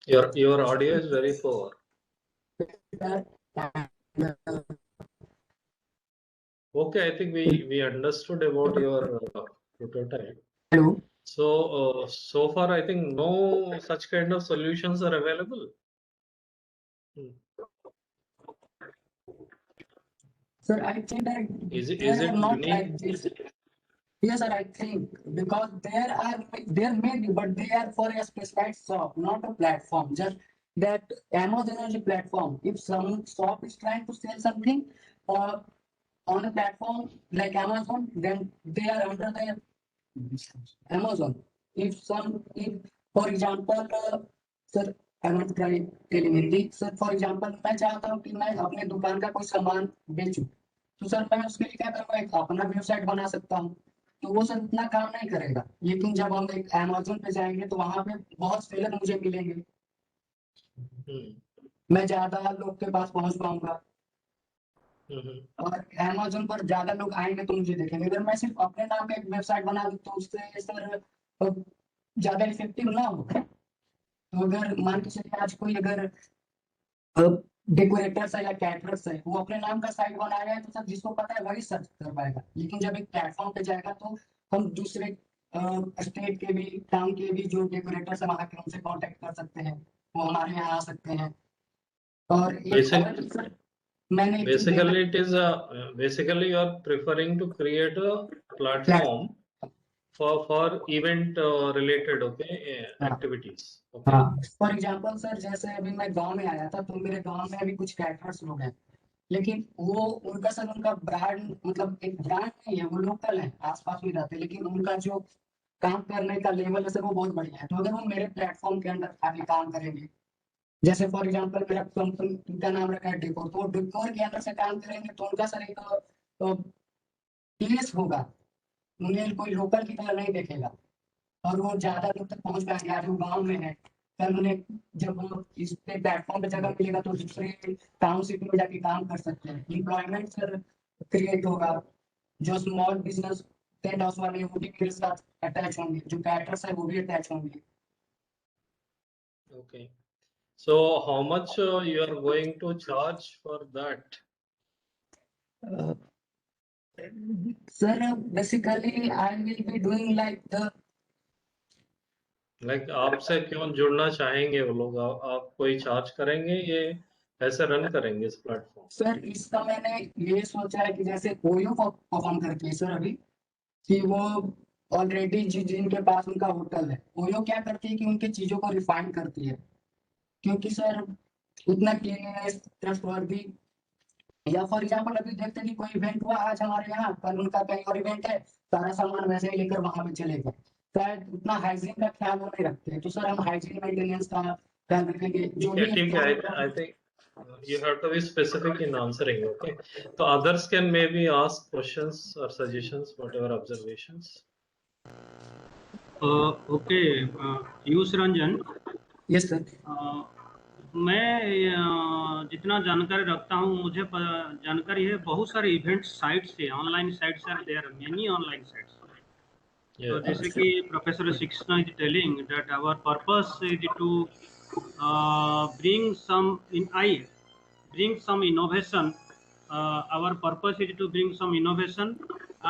Speaker 6: Your audio is very poor.
Speaker 7: better and,
Speaker 6: Okay, I think we understood about your prototype.
Speaker 7: hello.
Speaker 6: So far, I think no such kind of solutions are available.
Speaker 7: Sir, I think that
Speaker 6: Is
Speaker 7: they are
Speaker 6: it
Speaker 7: not
Speaker 6: unique?
Speaker 7: like this. Yes, sir, I think because there may be, but they are for a specified shop, not a platform. Just that Amazon is a platform. If some shop is trying to sell something uh, on a platform like Amazon, then they are under the Amazon. If for example, sir, I want to try telling Hindi. Sir, for example, मैं चाहता हूँ कि मैं अपने दुकान का कोई सामान बेचूं, तो सर मैं उसके लिए क्या करूँगा, एक अपना वेबसाइट बना सकता हूँ। तो वो सर इतना काम नहीं करेगा, लेकिन जब हम एक Amazon पे जाएंगे तो वहां पे बहुत सेलर मुझे मिलेंगे, मैं ज्यादा लोग के पास पहुंच पाऊंगा और Amazon पर ज्यादा लोग आएंगे तो मुझे देखेंगे। अगर मैं सिर्फ अपने नाम का एक वेबसाइट बना दूं तो उससे सर ज्यादा इफेक्टिव ना हो। तो अगर मान के चलिए आज कोई अगर डेकोरेटर्स है या कैटरर्स है, वो अपने नाम का साइट बना रहे हैं तो सर जिसको पता है वही सर्च कर पाएगा। लेकिन जब एक प्लेटफॉर्म पे जाएगा तो हम दूसरे स्टेट के भी, टाउन के भी जो डेकोरेटर्स है वहां के, उनसे कांटेक्ट कर सकते हैं, वो हमारे यहाँ आ सकते हैं। और एक और सर मैंने एक चीज
Speaker 6: Basically, it is basically you are preferring to create a platform for event related activities. Okay.
Speaker 7: हाँ, फॉर एग्जाम्पल सर जैसे अभी मैं गांव में आया था तो मेरे गांव में अभी कुछ कैटरर्स लोग हैं, लेकिन वो उनका सर उनका ब्रांड मतलब एक ब्रांड नहीं है, वो लोकल है, आसपास में रहते हैं, लेकिन उनका जो काम करने का लेवल है सर वो बहुत बढ़िया है। तो अगर वो मेरे प्लेटफॉर्म के अंदर आके काम करेंगे, जैसे फॉर एग्जाम्पल मेरा कंपनी का नाम रखा है डेकोर, तो डेकोर के अंदर से काम करेंगे तो उनका सर एक प्लेस होगा, उन्हें कोई लोकल की तरह नहीं देखेगा और वो ज्यादा लोग तक पहुंच पाएंगे। आज वो गाँव में है, कल उन्हें जब वो इस पे प्लेटफॉर्म पे जगह मिलेगा तो दूसरे टाउन सिटी में जाके काम कर सकते हैं, एम्प्लॉयमेंट सर क्रिएट होगा। जो स्मॉल बिजनेस टेंट हाउस वाले वो भी मेरे साथ अटैच होंगे, जो कैटरर्स है वो भी अटैच होंगे।
Speaker 6: Okay. So how much you are going to charge for that?
Speaker 7: Sir, basically I will be doing like the
Speaker 6: Like आपसे क्यों जुड़ना चाहेंगे वो लोग? आप कोई चार्ज करेंगे, ये ऐसे रन करेंगे इस प्लेटफॉर्म?
Speaker 7: सर इसका मैंने ये सोचा है कि जैसे ओयो परफॉर्म करती है सर अभी, कि वो ऑलरेडी जिनके पास उनका होटल है, ओयो क्या करती है कि उनकी चीजों को रिफाइन करती है, क्योंकि सर उतना क्लीननेस ट्रस्टवर्दी या फॉर एग्जाम्पल अभी देखते हैं कि कोई इवेंट हुआ आज हमारे यहाँ, कल उनका कहीं और इवेंट है, सारा सामान वैसे ही लेकर वहां पे चले गए, शायद उतना हाइजीन का ख्याल वो नहीं रखते। तो सर हम हाइजीन मेंटेनेंस का ख्याल रखेंगे जो भी
Speaker 6: ठीक है, I think you have to be specific in answering. Okay, so others can maybe ask questions or suggestions, whatever observations.
Speaker 3: Okay, Piyush Ranjan,
Speaker 7: yes sir.
Speaker 3: मैं जितना जानकारी रखता हूँ, मुझे जानकारी है बहुत सारे इवेंट साइट्स है, online sites are there, many online sites. तो जैसे कि professor Shikshan is telling that our purpose is to bring some innovation. Our purpose is to bring some innovation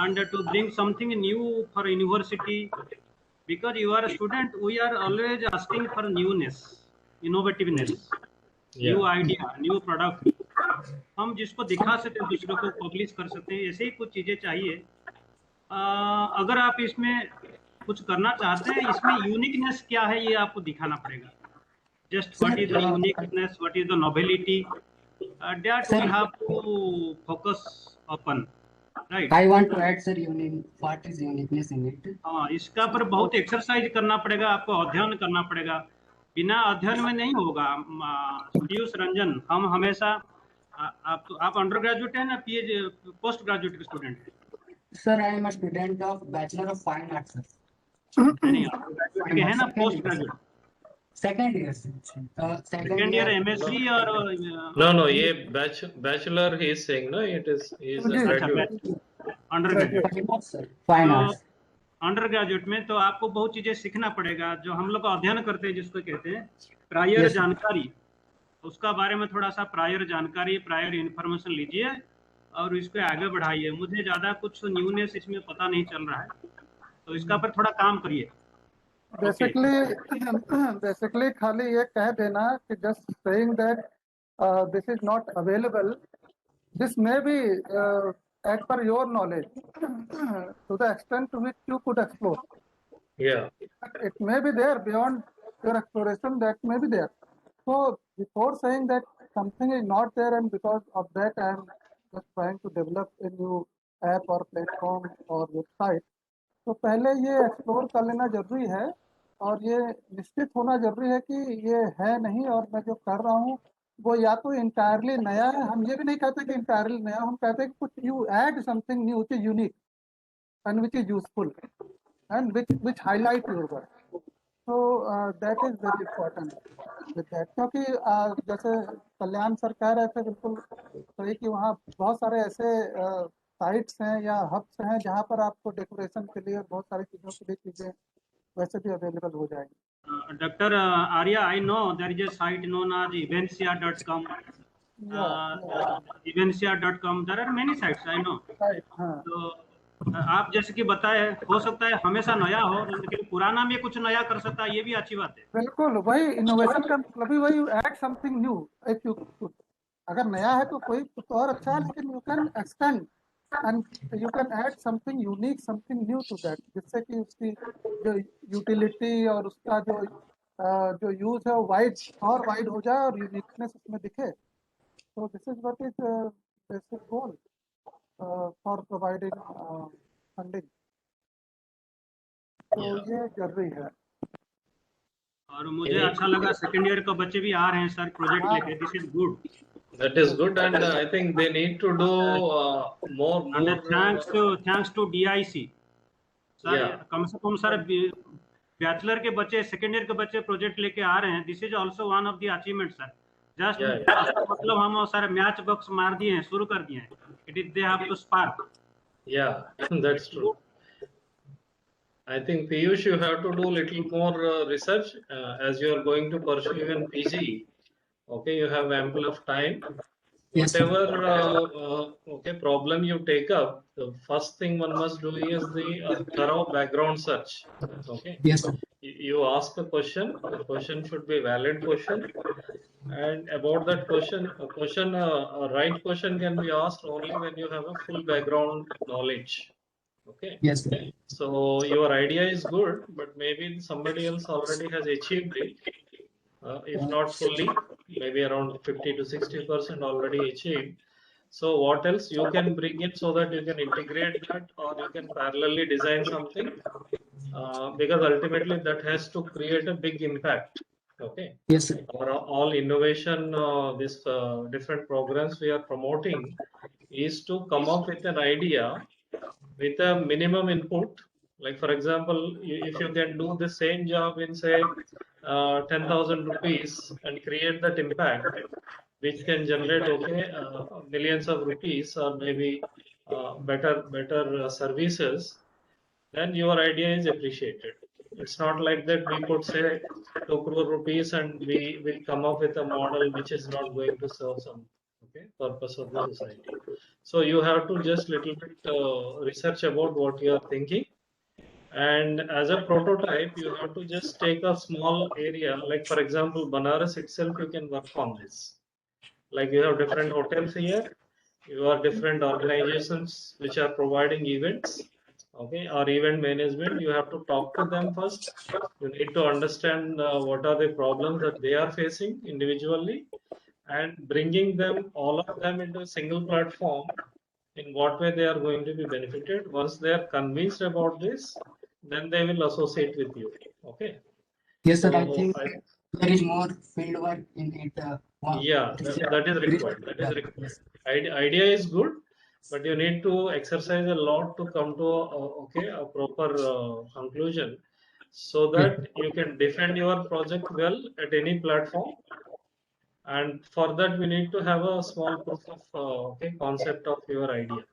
Speaker 3: and to bring something new for university, because you are a student, we are always asking for newness, innovativeness, new idea, new product, हम जिसको दिखा सकते हैं, दूसरों को publish कर सकते हैं, ऐसे ही कुछ चीजें चाहिए। अगर आप इसमें कुछ करना चाहते हैं, इसमें यूनिकनेस क्या है ये आपको दिखाना पड़ेगा। Just what is the uniqueness, what is the novelty, that we have to focus upon, right?
Speaker 7: I want to add sir, what is uniqueness in it?
Speaker 3: हाँ, इसका पर बहुत एक्सरसाइज करना पड़ेगा, आपको अध्ययन करना पड़ेगा, बिना अध्ययन में नहीं होगा। पीयूष रंजन, हम हमेशा आप अंडर ग्रेजुएट है ना PhD post graduate student?
Speaker 7: Sir I am a student of bachelor of fine arts sir.
Speaker 3: नहीं, ग्रेजुएट के है ना post graduate?
Speaker 7: Second year
Speaker 3: second year MSc और
Speaker 6: no ये bachelor he is saying, no, it is a graduate,
Speaker 3: under graduate,
Speaker 7: fine arts.
Speaker 3: Under graduate में तो आपको बहुत चीजें सीखना पड़ेगा, जो हम लोग अध्ययन करते हैं जिसको कहते हैं प्रायर जानकारी, उसका बारे में थोड़ा सा प्रायर जानकारी, प्रायर इंफॉर्मेशन लीजिए और इसको आगे बढ़ाइए। मुझे ज्यादा कुछ न्यूनेस इसमें पता नहीं चल रहा है, तो इसका पर थोड़ा काम करिए।
Speaker 4: बेसिकली खाली ये कह देना कि just saying that this is not available, this may be as per your knowledge to the extent to which you could explore. It may be there beyond your exploration, that may be there. So before saying that something is not there and because of that I am just trying to develop a new app or platform or website, तो पहले ये explore कर लेना जरूरी है और ये निश्चित होना जरूरी है कि ये है नहीं और मैं जो कर रहा हूँ वो या तो इंटायरली नया है। हम ये भी नहीं कहते कि इंटायरली नया, हम कहते हैं कि कुछ you add something new which is unique and which is useful and which highlight your work. So that is very important with that, क्योंकि जैसे कल्याण सर कह रहे थे बिल्कुल सही कि वहाँ बहुत सारे ऐसे साइट्स हैं या हब्स हैं जहाँ पर आपको डेकोरेशन के लिए बहुत सारी चीज़ों के लिए चीज़ें वैसे भी अवेलेबल हो जाएंगी।
Speaker 3: Dr. Arya, I know there is a site known as evensia.com. Evensia.com. There are many sites, I know. तो आप जैसे कि बताए, हो सकता है हमेशा नया हो, लेकिन पुराना में कुछ नया कर सकता है, ये भी अच्छी बात है।
Speaker 4: बिल्कुल, वही इनोवेशन का मतलब ही वही, ऐड समथिंग न्यू। अगर नया है तो कोई तो और अच्छा है, लेकिन you can extend and you can add something unique, something new to that, जिससे कि उसकी जो यूटिलिटी और उसका जो यूज है वो वाइड हो जाए और यूनिकनेस उसमें दिखे। तो this is what is basic goal for providing funding, तो ये जरूरी है।
Speaker 3: और मुझे अच्छा लगा सेकंड ईयर के बच्चे भी आ रहे हैं सर प्रोजेक्ट लेके, this is good.
Speaker 6: That is good, and I think they need to do more.
Speaker 3: Thanks to DIC, sir कम से कम सर बैचलर के बच्चे, सेकेंड ईयर के बच्चे प्रोजेक्ट लेके आ रहे हैं, this is also one of the achievement sir. Just मतलब हम सारे मैच बॉक्स मार दिए हैं, शुरू कर दिए हैं, it is they have to spark.
Speaker 6: That's true. I think Piyush, you have to do little more research as you are going to pursue even PG. Okay, you have ample of time. Whatever problem you take up, the first thing one must do is the thorough background search. Okay.
Speaker 7: Yes, sir.
Speaker 6: You ask a question. The question should be a valid question, and about that question, a right question can be asked only when you have a full background knowledge. Okay.
Speaker 7: Yes, sir.
Speaker 6: So your idea is good, but maybe somebody else already has achieved it. If not fully, maybe around 50 to 60% already achieved. So what else you can bring in so that you can integrate that, or you can parallelly design something, because ultimately that has to create a big impact. Okay.
Speaker 7: Yes, sir.
Speaker 6: All innovation, this different programs we are promoting is to come up with an idea with a minimum input. Like for example, if you can do the same job in say 10,000 rupees and create that impact, which can generate millions of rupees, or maybe better services, then your idea is appreciated. It's not like that we could say 2 crore rupees and we will come up with a model which is not going to serve some purpose of the society. So you have to just little bit research about what you are thinking, and as a prototype you have to just take a small area. Like for example, Banaras itself, you can work on this. Like you have different hotels here, you have different organizations which are providing events, okay, or event management. You have to talk to them first. You need to understand what are the problems that they are facing individually, and bringing them, all of them, into a single platform, in what way they are going to be benefited. Once they are convinced about this, then they will associate with you. Okay.
Speaker 7: Yes, sir. I
Speaker 6: So
Speaker 7: think there is more field work in it.
Speaker 6: yeah, that is required. That is required.
Speaker 7: Yes.
Speaker 6: Idea is good, but you need to exercise a lot to come to a proper conclusion, so that you can defend your project well at any platform. And for that, we need to have a small proof of concept of your idea,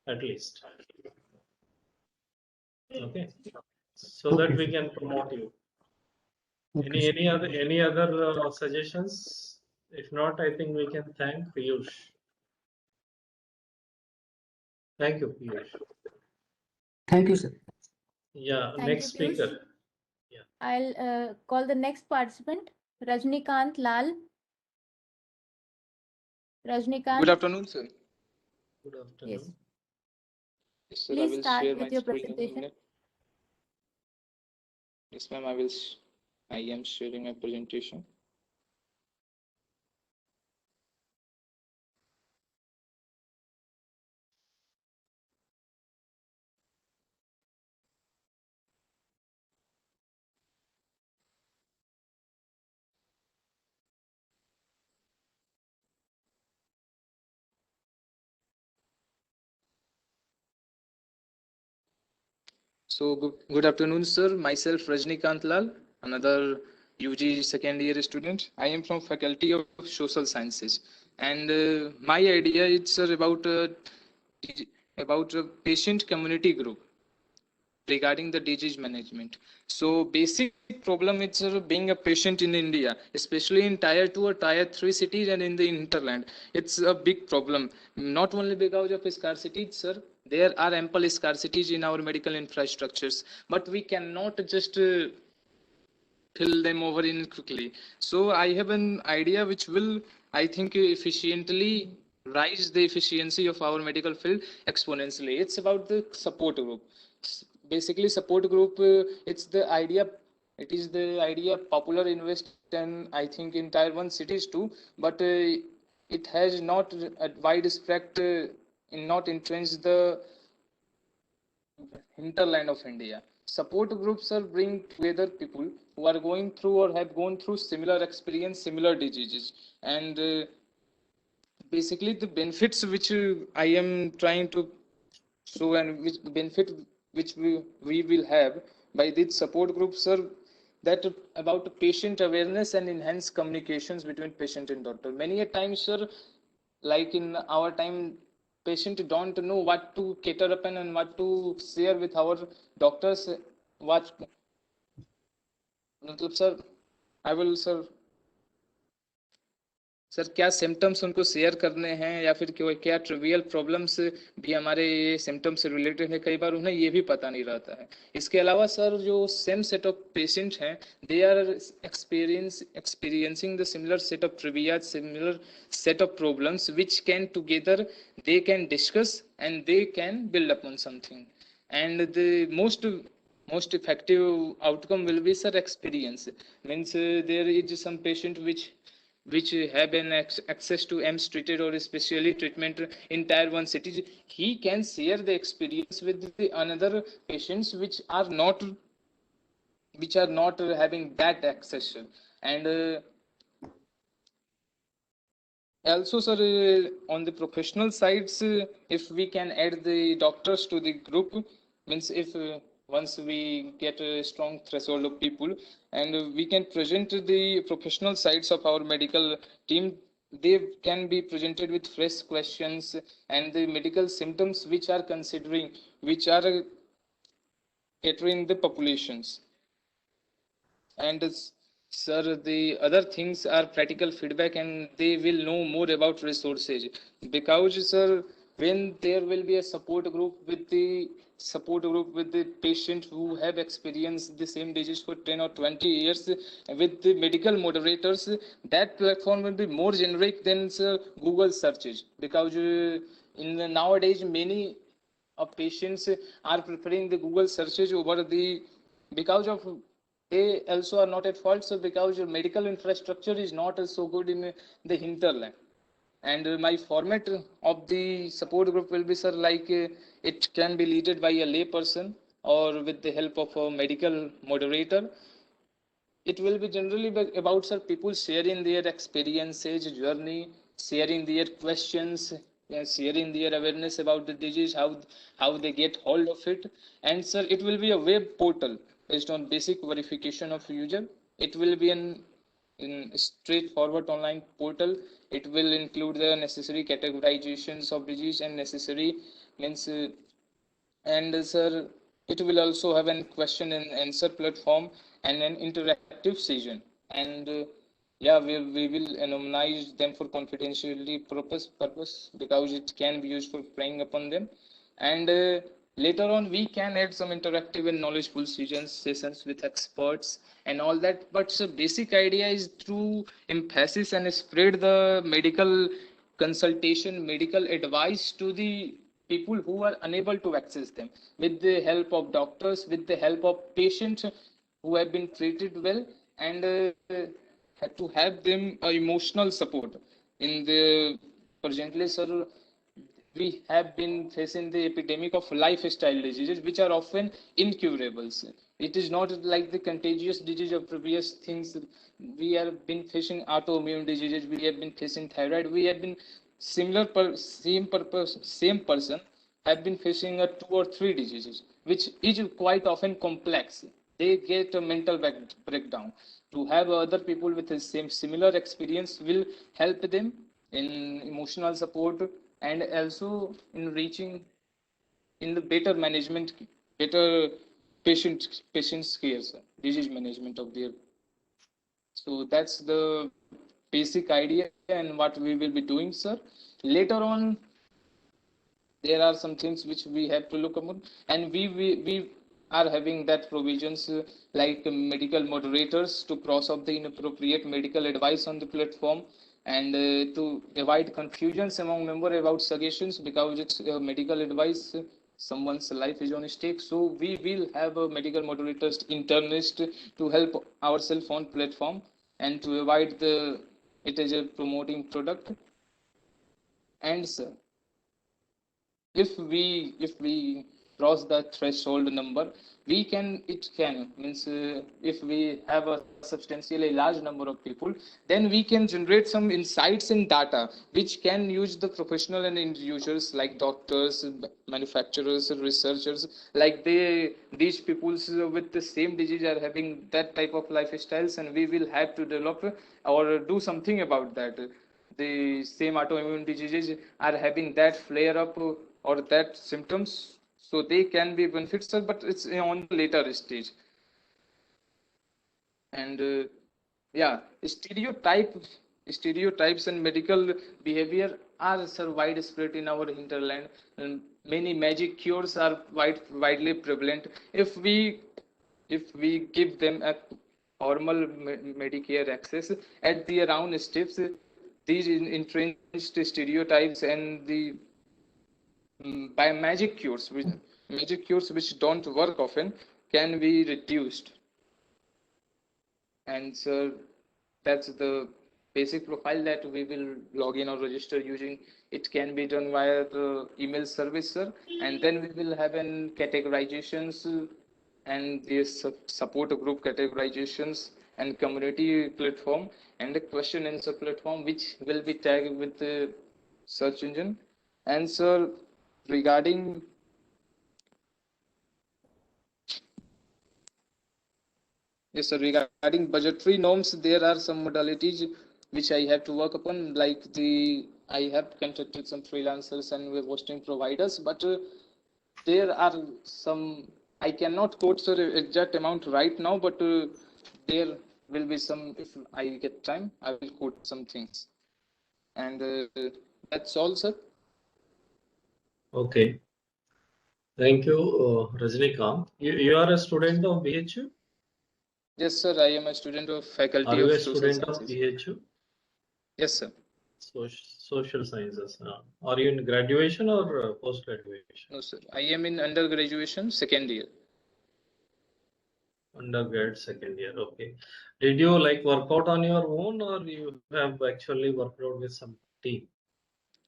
Speaker 6: at least. Okay, so that
Speaker 7: Okay,
Speaker 6: we
Speaker 7: sir.
Speaker 6: can promote you.
Speaker 7: Okay, sir.
Speaker 6: Any other suggestions? If not, I think we can thank Piyush. Thank you, Piyush.
Speaker 7: Thank you, sir.
Speaker 6: Yeah,
Speaker 1: Thank
Speaker 6: next
Speaker 1: you, Piyush.
Speaker 6: speaker. Yeah.
Speaker 1: I'll call the next participant, Rajnikant Lal.
Speaker 8: Good
Speaker 1: Rajnikant,
Speaker 8: afternoon, sir.
Speaker 6: Good
Speaker 1: yes.
Speaker 6: afternoon.
Speaker 8: Yes, sir, I
Speaker 1: Please
Speaker 8: will
Speaker 1: start
Speaker 8: share
Speaker 1: with
Speaker 8: my
Speaker 1: your
Speaker 8: screen in a
Speaker 1: presentation.
Speaker 8: minute. Yes, ma'am, I am sharing my presentation. So good afternoon, sir. Myself, Rajnikant Lal, another UG second year student. I am from Faculty of Social Sciences, and my idea is, sir, about a patient community group regarding the disease management. So basic problem is being a patient in India, especially in tier 2 or tier 3 cities and in the hinterland. It's a big problem, not only because of scarcity, sir. There are ample scarcities in our medical infrastructures, but we cannot just fill them over in quickly. So I have an idea which will, I think, efficiently rise the efficiency of our medical field exponentially. It's about the support group. Basically, support group, it is the idea popular in West and I think in tier 1 cities too, but it has not a widespread, not entrenched the hinterland of India. Support groups are bring together people who are going through or have gone through similar experience, similar diseases, and basically the benefits which I am trying to show, and which benefit which we will have by these support groups are that about patient awareness and enhanced communications between patient and doctor. Many a times, sir, like in our time, patient don't know what to cater up and what to share with our doctors. What, matlab, sir, I will, sir, sir क्या symptoms उनको share करने हैं या फिर क्या trivial problems भी हमारे ये सिम्टम्स से रिलेटेड है, कई बार उन्हें ये भी पता नहीं रहता है. इसके अलावा सर जो सेम सेट ऑफ पेशेंट हैं, they are experiencing the similar set of trivia, similar set of problems which can together they can discuss and they can build upon something. And the most effective outcome will be, sir, experience. Means there is some patient which which have an access to AIMS treated or specially treatment in tier 1 cities, he can share the experience with the another patients which are not having that access. And also, sir, on the professional sides, if we can add the doctors to the group, means if once we get a strong threshold of people, and we can present the professional sides of our medical team, they can be presented with fresh questions and the medical symptoms which are considering, which are catering the populations. And sir, the other things are practical feedback, and they will know more about resources. Because, sir, when there will be a support group with the patient who have experienced the same disease for 10 or 20 years with the medical moderators, that platform will be more generic than, sir, Google searches. Because in the nowadays, many patients are preferring the Google searches over the, because of they also are not at fault, so because your medical infrastructure is not so good in the hinterland. And my format of the support group will be, sir, like it can be led by a lay person or with the help of a medical moderator. It will be generally about, sir, people sharing their experiences, journey, sharing their questions, yeah, sharing their awareness about the disease, how they get hold of it. And, sir, it will be a web portal based on basic verification of user. It will be an in straightforward online portal. It will include the necessary categorizations of disease and necessary means and sir, it will also have a question and answer platform and an interactive session. And yeah, we will anonymize them for confidentiality purpose because it can be used for playing upon them. And later on, we can add some interactive and knowledgeful sessions with experts and all that. But the basic idea is through emphasis and spread the medical consultation, medical advice to the people who are unable to access them with the help of doctors, with the help of patients who have been treated well, and to have them emotional support in the presently, sir, we have been facing the epidemic of lifestyle diseases which are often incurable. It is not like the contagious disease of previous things. We have been facing autoimmune diseases, we have been facing thyroid, we have been same purpose, same person have been facing a 2 or 3 diseases, which is quite often complex. They get a mental breakdown. To have other people with the same similar experience will help them in emotional support and also in reaching in the better management, better patients care, sir, disease management of their. So that's the basic idea and what we will be doing, sir. Later on, there are some things which we have to look upon, and we are having that provisions like medical moderators to cross off the inappropriate medical advice on the platform and to avoid confusions among member about suggestions because it's medical advice. Someone's life is on stake, so we will have a medical moderators internist to help ourselves on platform and to avoid the it is a promoting product. And sir, if we cross the threshold number, we can it can means if we have a substantially large number of people, then we can generate some insights and data which can use the professional and end users like doctors, manufacturers, researchers, like these people with the same disease are having that type of lifestyles, and we will have to develop or do something about that. The same autoimmune diseases are having that flare up or that symptoms, so they can be benefits, but it's on the later stage. And yeah, stereotypes and medical behavior are, sir, widespread in our hinterland, and many magic cures are widely prevalent. If we give them a normal Medicare access at the around steps, these entrenched stereotypes and the by magic cures which don't work often can be reduced. And so that's the basic profile that we will log in or register using. It can be done via the email service, sir, and then we will have an categorizations and this support group categorizations and community platform and a question answer platform which will be tagged with the search engine. And sir, regarding yes, sir. Regarding budgetary norms, there are some modalities which I have to work upon, like I have contacted some freelancers and web hosting providers, but there are some, I cannot quote the exact amount right now, but there will be some, if I get time, I will quote some things. And that's all, sir.
Speaker 6: Okay. Thank you, Rajnikant. You are a student of BHU?
Speaker 8: Yes, sir. I am a student of Faculty
Speaker 6: Are you
Speaker 8: of
Speaker 6: a
Speaker 8: Social
Speaker 6: student of
Speaker 8: Sciences.
Speaker 6: BHU?
Speaker 8: Yes, sir.
Speaker 6: Social Sciences. Are you in graduation or post-graduation?
Speaker 8: No, sir. I am in undergraduation, second year.
Speaker 6: Undergrad, second year. Okay. Did you like work out on your own, or you have actually worked out with some team?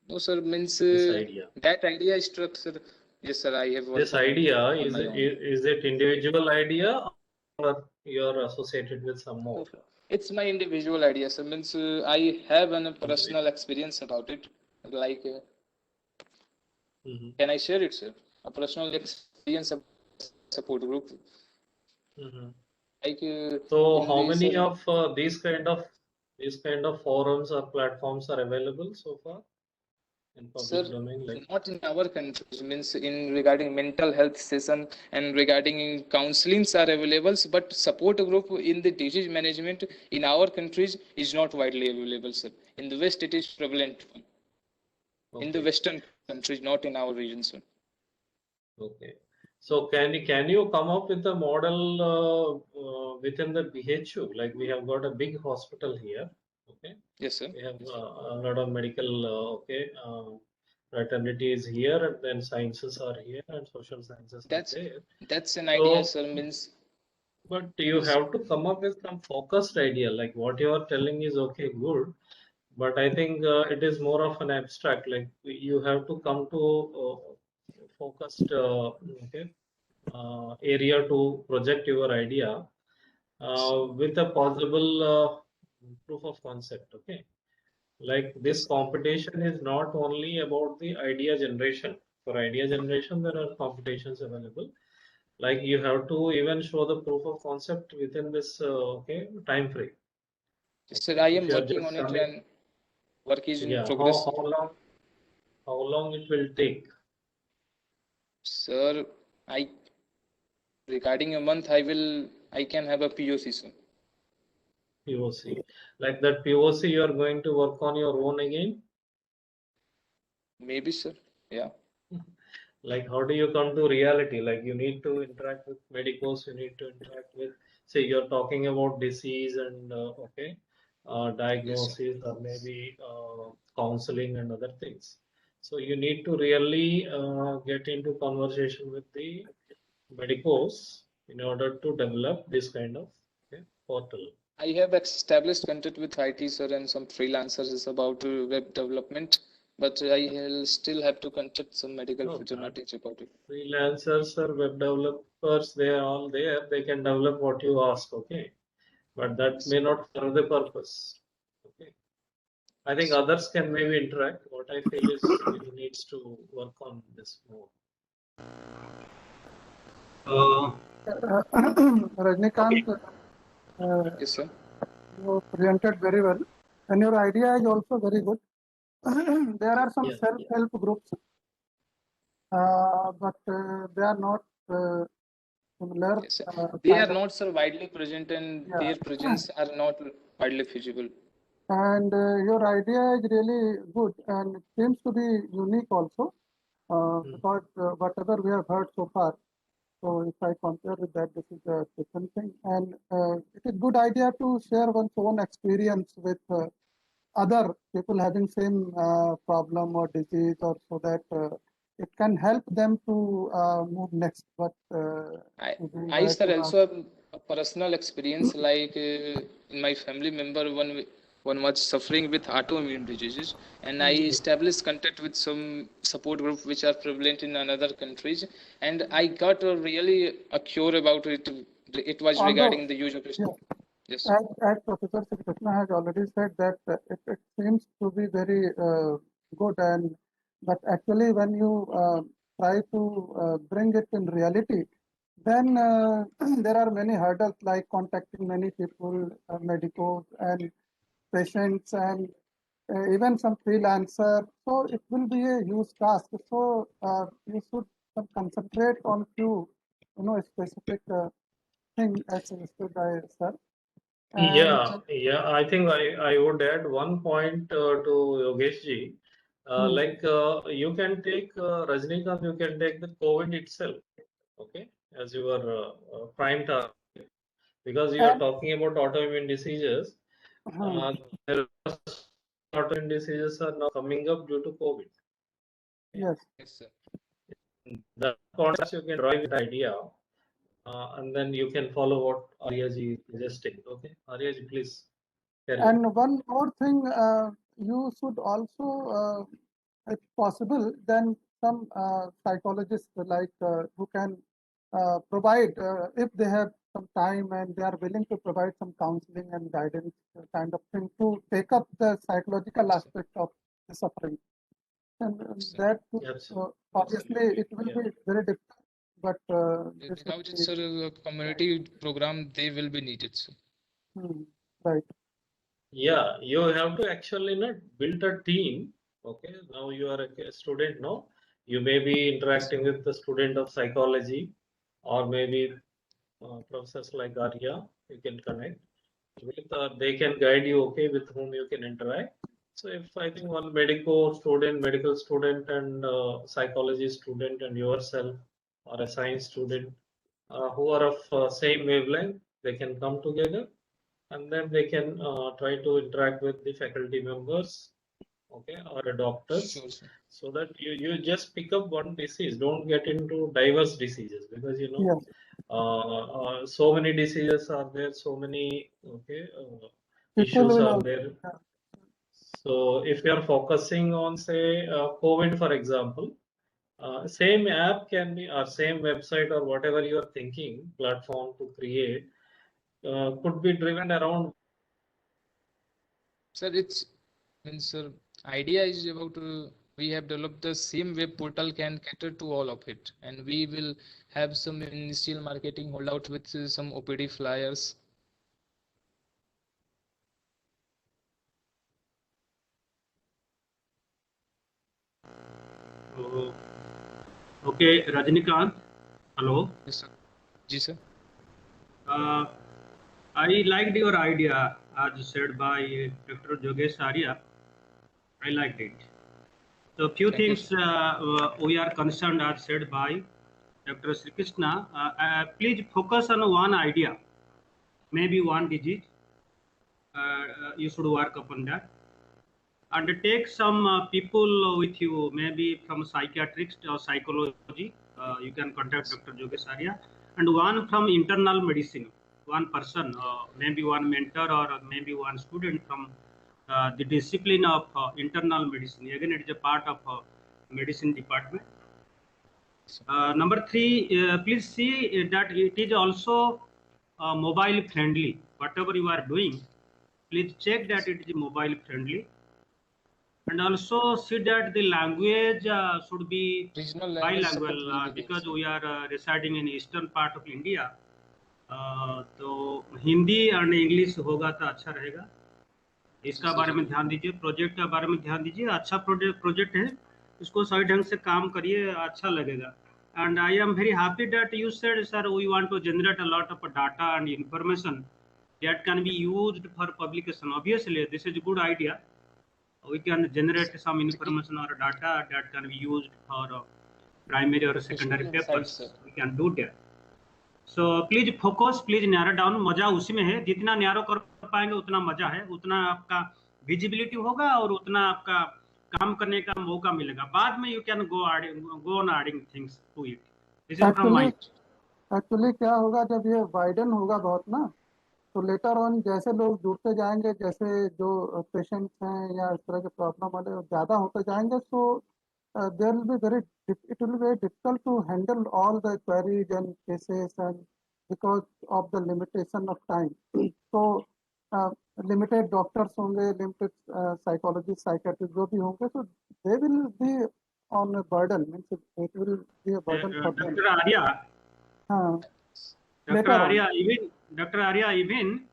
Speaker 8: No, sir. Means
Speaker 6: This idea.
Speaker 8: that idea is structure. Yes, sir. I have worked
Speaker 6: This idea
Speaker 8: on my own.
Speaker 6: is it individual idea, or you are associated with some more?
Speaker 8: It's my individual idea, sir. Means I have a personal experience about it. Like, can I share it, sir? A personal experience of support group. Like,
Speaker 6: so how many of these kind of forums or platforms are available so far in public domain? Like,
Speaker 8: not in our country. Means in regarding mental health session and regarding counselings are available, but support group in the disease management in our countries is not widely available, sir. In the West, it is prevalent. Okay. In the Western countries, not in our region, sir.
Speaker 6: Okay. So can you come up with a model within the BHU? Like, we have got a big hospital here. Okay.
Speaker 8: Yes, sir.
Speaker 6: We have a lot of medical fraternity is here, and then sciences are here, and social sciences are there.
Speaker 8: That's an idea, sir. Means.
Speaker 6: But you have to come up with some focused idea. Like, what you are telling is okay, good, but I think it is more of an abstract. Like, you have to come to focused area to project your idea with a possible proof of concept. Okay. Like, this competition is not only about the idea generation. For idea generation, there are competitions available. Like, you have to even show the proof of concept within this time frame.
Speaker 8: Sir, I am working on it, and work is in progress.
Speaker 6: How long it will take?
Speaker 8: Sir, regarding a month, I can have a POC, sir.
Speaker 6: POC. Like that POC, you are going to work on your own again?
Speaker 8: Maybe, sir. Yeah.
Speaker 6: Like, how do you come to reality? Like, you need to interact with medicos, you need to interact with, say, you're talking about disease and diagnosis, yes, or maybe counseling and other things. So you need to really get into conversation with the medicos in order to develop this kind of portal.
Speaker 8: I have established contact with IT, sir, and some freelancers about web development, but I will still have to contact some medical fraternities about it.
Speaker 6: Freelancers or web developers, they are all there. They can develop what you ask, okay? But that may not serve the purpose. Okay. I think others can maybe interact. What I feel is he needs to work on this more.
Speaker 4: Rajnikant,
Speaker 8: yes, sir.
Speaker 4: You presented very well, and your idea is also very good. There are some self-help groups, but they are not similar.
Speaker 8: Yes, they are not so widely present, and their presence are not widely feasible.
Speaker 4: And your idea is really good, and it seems to be unique also, because whatever we have heard so far. So if I compare with that, this is a different thing, and it is a good idea to share one's own experience with other people having same problem or disease, or so that it can help them to move next. But
Speaker 8: I sir also have a personal experience, like in my family member, one was suffering with autoimmune diseases, and I established contact with some support group which are prevalent in another countries, and I got a really a cure about it. It was
Speaker 4: Although,
Speaker 8: regarding the use of
Speaker 4: yeah,
Speaker 8: yes.
Speaker 4: as Professor Sri Krishna has already said that it seems to be very good, but actually when you try to bring it in reality, then there are many hurdles like contacting many people, medicos and patients, and even some freelancer. So it will be a huge task. So you should concentrate on few, specific thing as suggested by sir. And
Speaker 6: Yeah. I think I would add one point to Yogesh ji. Like you can take Rajnikant, you can take the COVID itself, okay, as your prime target, because you are
Speaker 4: and
Speaker 6: talking about autoimmune diseases.
Speaker 4: hmm,
Speaker 6: There are autoimmune diseases are now coming up due to COVID.
Speaker 4: yes.
Speaker 8: Yes, sir.
Speaker 6: In that context, you can drive the idea, and then you can follow what Arya ji is suggesting. Okay, Arya ji, please carry on.
Speaker 4: And one more thing, you should also, if possible, then some psychologists like who can provide, if they have some time and they are willing to provide some counseling and guidance kind of thing to take up the psychological
Speaker 8: Yes, sir.
Speaker 4: aspect of the suffering. And
Speaker 8: Yes, sir.
Speaker 4: that
Speaker 6: Absolutely.
Speaker 4: obviously it will
Speaker 6: Yeah.
Speaker 4: be very difficult, but this would
Speaker 8: Without it,
Speaker 4: be
Speaker 8: sir, a community program they will be needed, sir.
Speaker 4: right.
Speaker 6: Yeah, you have to actually not build a team. Okay, now you are a student, no? You may be interacting with the student of psychology, or maybe professors like Arya. You can connect with, they can guide you. Okay, with whom you can interact. So if I think one medical student, and psychology student, and yourself, or a science student, who are of same wavelength, they can come together, and then they can try to interact with the faculty members, okay, or doctors,
Speaker 8: Sure, sir.
Speaker 6: so that you just pick up one disease. Don't get into diverse diseases, because
Speaker 4: Yes.
Speaker 6: so many diseases are there, so many, okay,
Speaker 4: People
Speaker 6: issues
Speaker 4: will
Speaker 6: are
Speaker 4: also,
Speaker 6: there. So if you are focusing on, say, COVID, for example, same app can be, or same website, or whatever you are thinking platform to create, could be driven around.
Speaker 8: Sir, it's means sir, idea is about we have developed the same web portal can cater to all of it, and we will have some initial marketing hold out with some OPD flyers.
Speaker 3: So, okay, Rajnikant, hello.
Speaker 8: Yes, sir. Ji, sir.
Speaker 3: Uh, I liked your idea as said by Dr. Jogesh Arya. I liked it. So few
Speaker 8: Thank you,
Speaker 3: things
Speaker 8: sir.
Speaker 3: we are concerned are said by Dr. Sri Krishna. Please focus on one idea, maybe one disease. You should work upon that. And take some people with you, maybe from psychiatrist or psychology. You can contact Dr. Jogesh Arya, and one from internal medicine. One person, maybe one mentor or maybe one student from the discipline of internal medicine. Again, it is a part of medicine department. Number three, please see that it is also mobile friendly. Whatever you are doing, please check that it is mobile friendly, and also see that the language should be
Speaker 8: Regional language support
Speaker 3: bilingual,
Speaker 8: will be there,
Speaker 3: because
Speaker 8: sir.
Speaker 3: we are residing in eastern part of India. तो हिंदी और English होगा तो अच्छा रहेगा. इसका बारे में ध्यान दीजिए. प्रोजेक्ट का बारे में ध्यान दीजिए. अच्छा प्रोजेक्ट है, इसको सही ढंग से काम करिए, अच्छा लगेगा. And I am very happy that you said, sir, we want to generate a lot of data and information that can be used for publication. Obviously, this is a good idea. We can generate some information or data that can be used for primary or secondary papers. We can do that. So please focus, please narrow down. मजा उसी में है, जितना narrow कर पाएंगे उतना मजा है, उतना आपका विजिबिलिटी होगा और उतना आपका काम करने का मौका मिलेगा. बाद में you can go on adding things to it. This is from my.
Speaker 4: Actually क्या होगा जब ये वाइडन होगा बहुत ना, तो लेटर ऑन जैसे लोग जुड़ते जाएंगे, जैसे जो पेशेंट्स हैं या इस तरह के प्रॉब्लम वाले ज़्यादा होते जाएंगे, सो there will be it will be very difficult to handle all the queries and cases, and because of the limitation of time. So limited doctors होंगे, limited psychologists, psychiatrists जो भी होंगे, so they will be on a burden, means it will be a burden for them.
Speaker 3: Dr. Arya,
Speaker 4: हाँ,
Speaker 3: Dr.
Speaker 4: later on.
Speaker 3: Arya, even Dr. Arya, even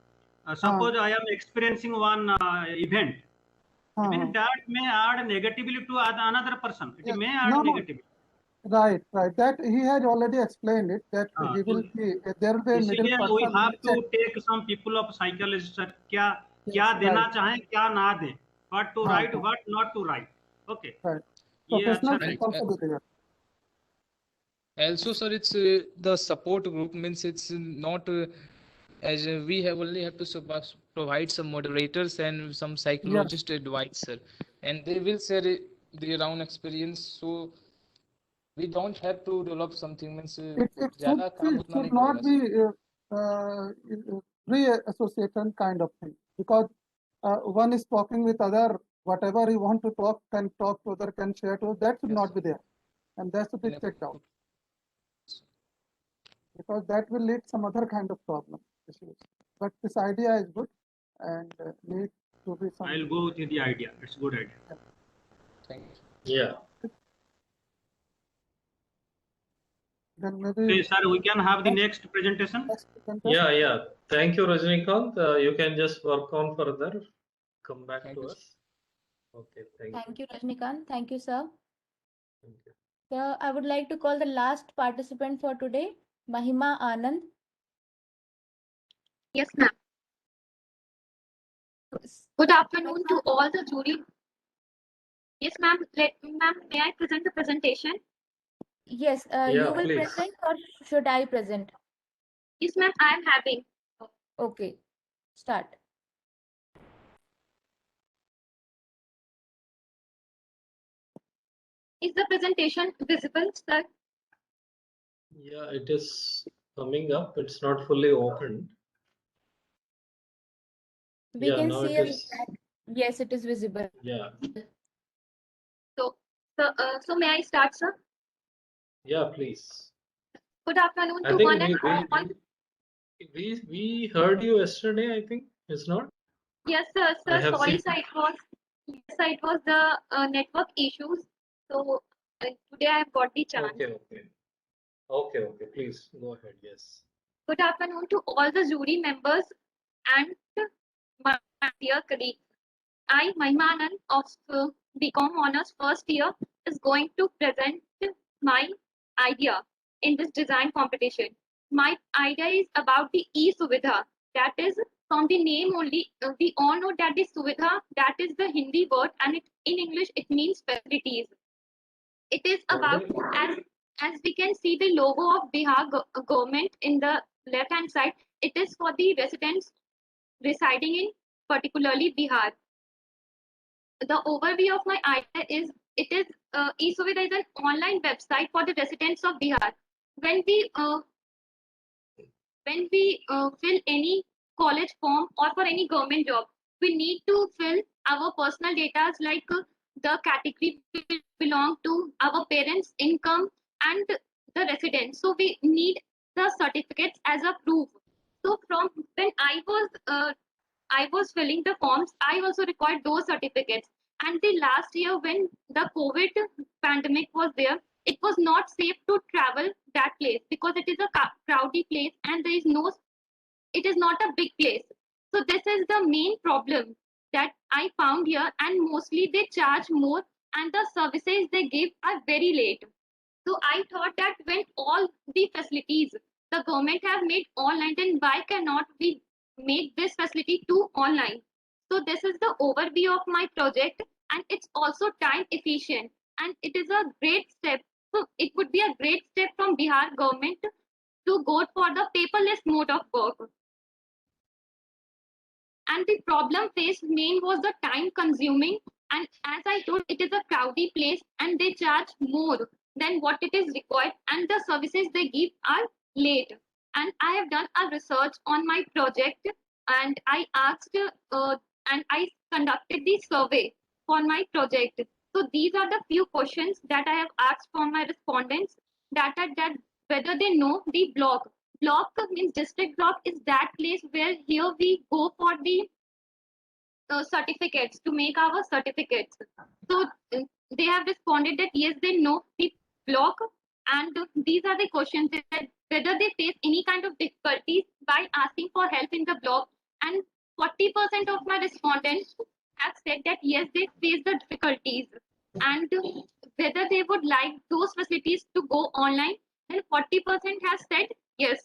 Speaker 3: suppose I am experiencing one event, even that may add negatively to another person. It may add negatively.
Speaker 4: Right. That he has already explained it. That he will be there will be a middle
Speaker 3: इसीलिए
Speaker 4: person.
Speaker 3: we have to take some people of psychologists क्या देना चाहें, क्या ना दें, what to write, what not to write. Okay.
Speaker 4: Right.
Speaker 3: ये अच्छा
Speaker 4: Professionals also be there.
Speaker 8: Also, sir, it's the support group means it's not as we have only have to provide some moderators and some psychologist advice, sir, and they will share their own experience. So we don't have to develop something means
Speaker 4: It
Speaker 8: ज़्यादा काम उतना
Speaker 4: should
Speaker 8: नहीं
Speaker 4: not
Speaker 8: करेगा,
Speaker 4: be free association kind of thing, because one is talking with other, whatever he want to talk can talk to other, can share to, that should
Speaker 8: Yes,
Speaker 4: not
Speaker 8: sir.
Speaker 4: be there, and that's to be
Speaker 8: In a-
Speaker 4: checked out, because that will lead some other kind of problem issues. But this idea is good and need to be some.
Speaker 3: I'll go with the idea. It's a good idea.
Speaker 8: Thank you.
Speaker 6: Yeah.
Speaker 4: Then maybe
Speaker 3: Okay, sir, we can have the next presentation.
Speaker 6: Yeah. Thank you, Rajnikant. You can just work on further. Come back
Speaker 8: Thank
Speaker 6: to
Speaker 8: you.
Speaker 6: us. Okay, thank
Speaker 1: Thank you, Rajnikant. Thank you, sir.
Speaker 6: you.
Speaker 1: So I would like to call the last participant for today, Mahima Anand.
Speaker 9: Yes, ma'am. Good afternoon to all the jury. Yes, ma'am. Ma'am, may I present the presentation?
Speaker 1: Yes,
Speaker 6: Yeah,
Speaker 1: you will
Speaker 6: please.
Speaker 1: present or should I present?
Speaker 9: Yes, ma'am. I am having.
Speaker 1: Okay, start.
Speaker 9: Is the presentation visible, sir?
Speaker 6: Yeah, it is coming up. It's not fully opened.
Speaker 1: We
Speaker 6: Yeah,
Speaker 1: can
Speaker 6: now
Speaker 1: see
Speaker 6: it
Speaker 1: a
Speaker 6: is.
Speaker 1: yes, it is visible.
Speaker 6: Yeah.
Speaker 9: So may I start, sir?
Speaker 6: Yeah, please.
Speaker 9: Good afternoon
Speaker 6: I
Speaker 9: to
Speaker 6: think
Speaker 9: one and all.
Speaker 6: we heard you yesterday, I think. It's not?
Speaker 9: Yes, sir.
Speaker 6: I have
Speaker 9: Sorry,
Speaker 6: seen.
Speaker 9: sir. It was the network issues. So today I have got the chance.
Speaker 6: Okay. Please go ahead. Yes.
Speaker 9: Good afternoon to all the jury members and my dear colleagues. I, Mahima Anand of BCom Honors first year, is going to present my idea in this design competition. My idea is about the e-Suvidha. That is, from the name only, we all know that the Suvidha, that is the Hindi word, and in English it means facilities. It is about, as we can see the logo of Bihar government in the left hand side, it is for the residents residing in particularly Bihar. The overview of my idea is e-Suvidha is an online website for the residents of Bihar. When we fill any college form or for any government job, we need to fill our personal data like the category we belong to, our parents' income, and the residence. So we need the certificates as a proof. So from when I was filling the forms, I also required those certificates. And the last year when the COVID pandemic was there, it was not safe to travel that place because it is a crowded place and it is not a big place. So this is the main problem that I found here, and mostly they charge more and the services they give are very late. So I thought that when all the facilities the government have made online, then why cannot we make this facility too online? So this is the overview of my project, and it's also time efficient, and it is a great step. So it would be a great step from Bihar government to go for the paperless mode of work. And the problem faced main was the time consuming, and as I told, it is a crowded place and they charge more than what it is required, and the services they give are late. And I have done a research on my project and I asked and I conducted the survey for my project. So these are the few questions that I have asked from my respondents, that whether they know the block. Block means district block is that place where here we go for the certificates, to make our certificates. So they have responded that yes, they know the block, and these are the questions that whether they face any kind of difficulties by asking for help in the block. And 40% of my respondents have said that yes, they face the difficulties, and whether they would like those facilities to go online, then 40% have said yes.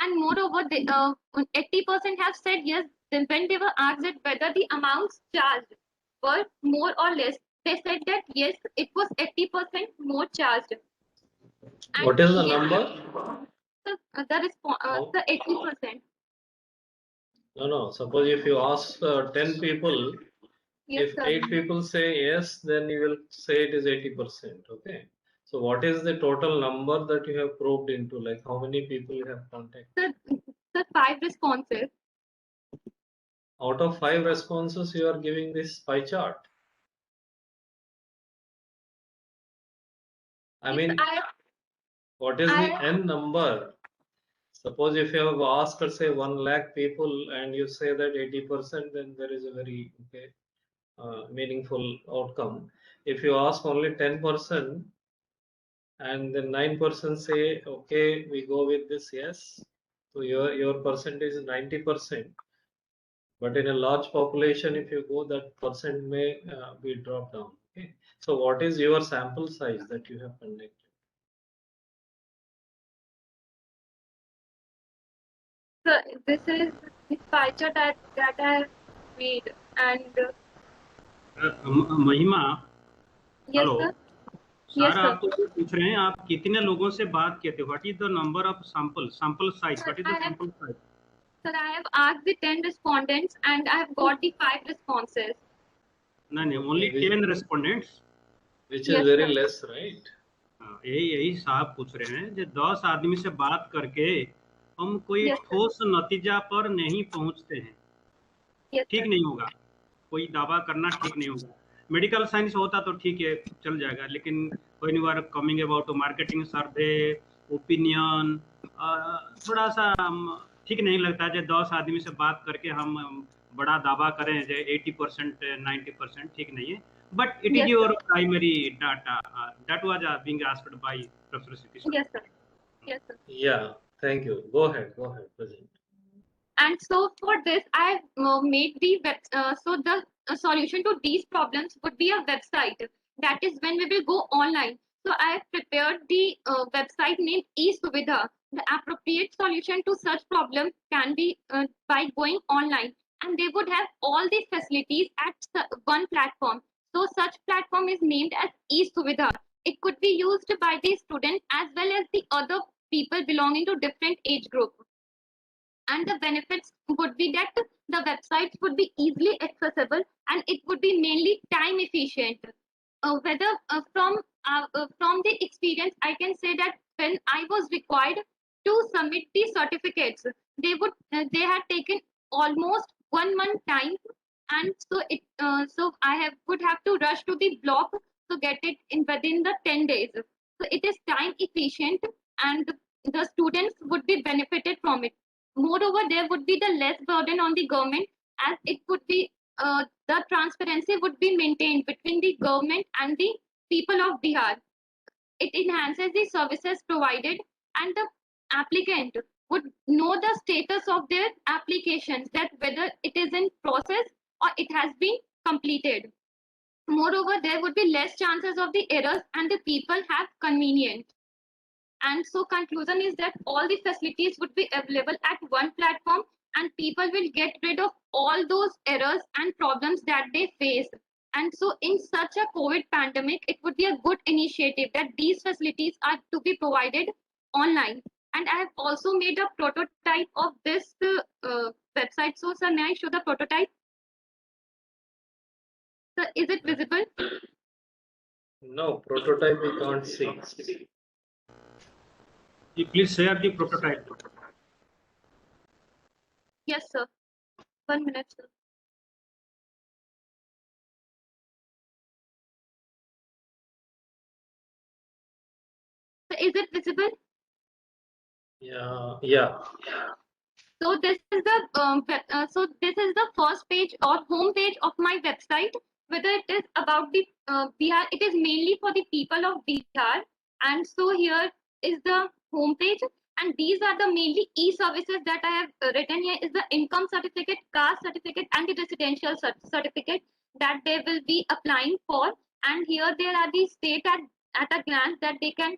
Speaker 9: And moreover, 80% have said yes. Then when they were asked that whether the amounts charged were more or less, they said that yes, it was 80% more charged. And
Speaker 6: What is the
Speaker 9: yes,
Speaker 6: number?
Speaker 9: the 80%.
Speaker 6: No. Suppose if you ask 10 people,
Speaker 9: Yes,
Speaker 6: if
Speaker 9: sir.
Speaker 6: 8 people say yes, then you will say it is 80%. Okay. So what is the total number that you have probed into? Like how many people you have contacted?
Speaker 9: The 5 responses.
Speaker 6: Out of 5 responses, you are giving this pie chart. I mean, what is the n number? Suppose if you have asked, say, 1 lakh people and you say that 80%, then there is a very meaningful outcome. If you ask only 10% and then 9% say, okay, we go with this, yes. So your percentage is 90%. But in a large population, if you go, that percent may be dropped down. Okay. So what is your sample size that you have conducted?
Speaker 9: So this is the pie chart that I have made, and
Speaker 3: महिमा,
Speaker 9: yes,
Speaker 3: hello
Speaker 9: sir. Yes,
Speaker 3: sir,
Speaker 9: sir.
Speaker 3: आपको पूछ रहे हैं आप कितने लोगों से बात किए थे? What is the number of sample size? What is the sample size?
Speaker 9: Sir, I have asked the 10 respondents and I have got the 5 responses.
Speaker 3: नहीं, only 10 respondents,
Speaker 6: which is very less, right?
Speaker 3: यही साहब पूछ रहे हैं जो 10 आदमी से बात करके हम कोई ठोस नतीजा पर नहीं पहुंचते हैं। ठीक नहीं होगा, कोई दावा करना ठीक नहीं होगा। मेडिकल साइंस होता तो ठीक है, चल जाएगा, लेकिन when you are coming about marketing survey, opinion, थोड़ा सा ठीक नहीं लगता है। जो 10 आदमी से बात करके हम बड़ा दावा करें जो 80% 90%, ठीक नहीं है। But it is your primary data that was being asked by Professor Sitish.
Speaker 9: Yes, sir. Yes, sir.
Speaker 6: Yeah, thank you. Go ahead, present.
Speaker 9: And so for this, I made the so the solution to these problems would be a website. That is when we will go online. So I have prepared the website named eSuvidha. The appropriate solution to such problem can be by going online, and they would have all the facilities at one platform. So such platform is named as eSuvidha. It could be used by the student as well as the other people belonging to different age group. And the benefits would be that the websites would be easily accessible and it would be mainly time efficient. Whether from the experience, I can say that when I was required to submit the certificates, they had taken almost 1 month time, and so I would have to rush to the block to get it in within the 10 days. So it is time efficient and the students would be benefited from it. Moreover, there would be the less burden on the government, as it would be the transparency would be maintained between the government and the people of Bihar. It enhances the services provided, and the applicant would know the status of their applications, that whether it is in process or it has been completed. Moreover, there would be less chances of the errors and the people have convenient. And so conclusion is that all the facilities would be available at one platform and people will get rid of all those errors and problems that they face. And so in such a COVID pandemic, it would be a good initiative that these facilities are to be provided online. And I have also made a prototype of this website. So sir, may I show the prototype? Sir, is it visible?
Speaker 6: No, prototype we can't see.
Speaker 3: Please share the prototype.
Speaker 9: Yes, sir. 1 minute, sir. So is it visible?
Speaker 6: Yeah.
Speaker 9: So this is the first page or home page of my website. Whether it is about the Bihar, it is mainly for the people of Bihar. And so here is the home page, and these are the mainly e-services that I have written here. Is the income certificate, caste certificate, and the residential certificate that they will be applying for. And here there are the state at a glance that they can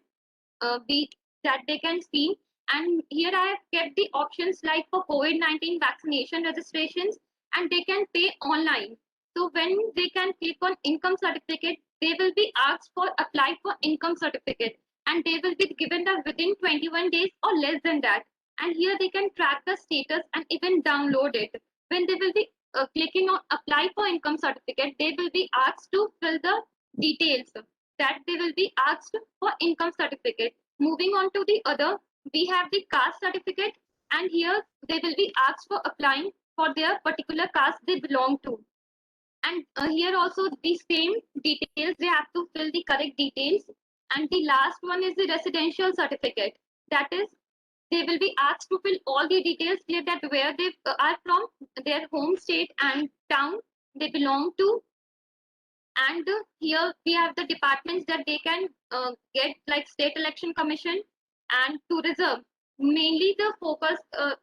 Speaker 9: be that they can see. And here I have kept the options like for COVID-19 vaccination registrations, and they can pay online. So when they can click on income certificate, they will be asked for apply for income certificate, and they will be given the within 21 days or less than that. And here they can track the status and even download it. When they will be clicking on apply for income certificate, they will be asked to fill the details that they will be asked for income certificate. Moving on to the other, we have the caste certificate, and here they will be asked for applying for their particular caste they belong to. And here also the same details, they have to fill the correct details. And the last one is the residential certificate. That is, they will be asked to fill all the details clear that where they are from, their home state and town they belong to. And here we have the departments that they can get, like State Election Commission and tourism. Mainly the focus,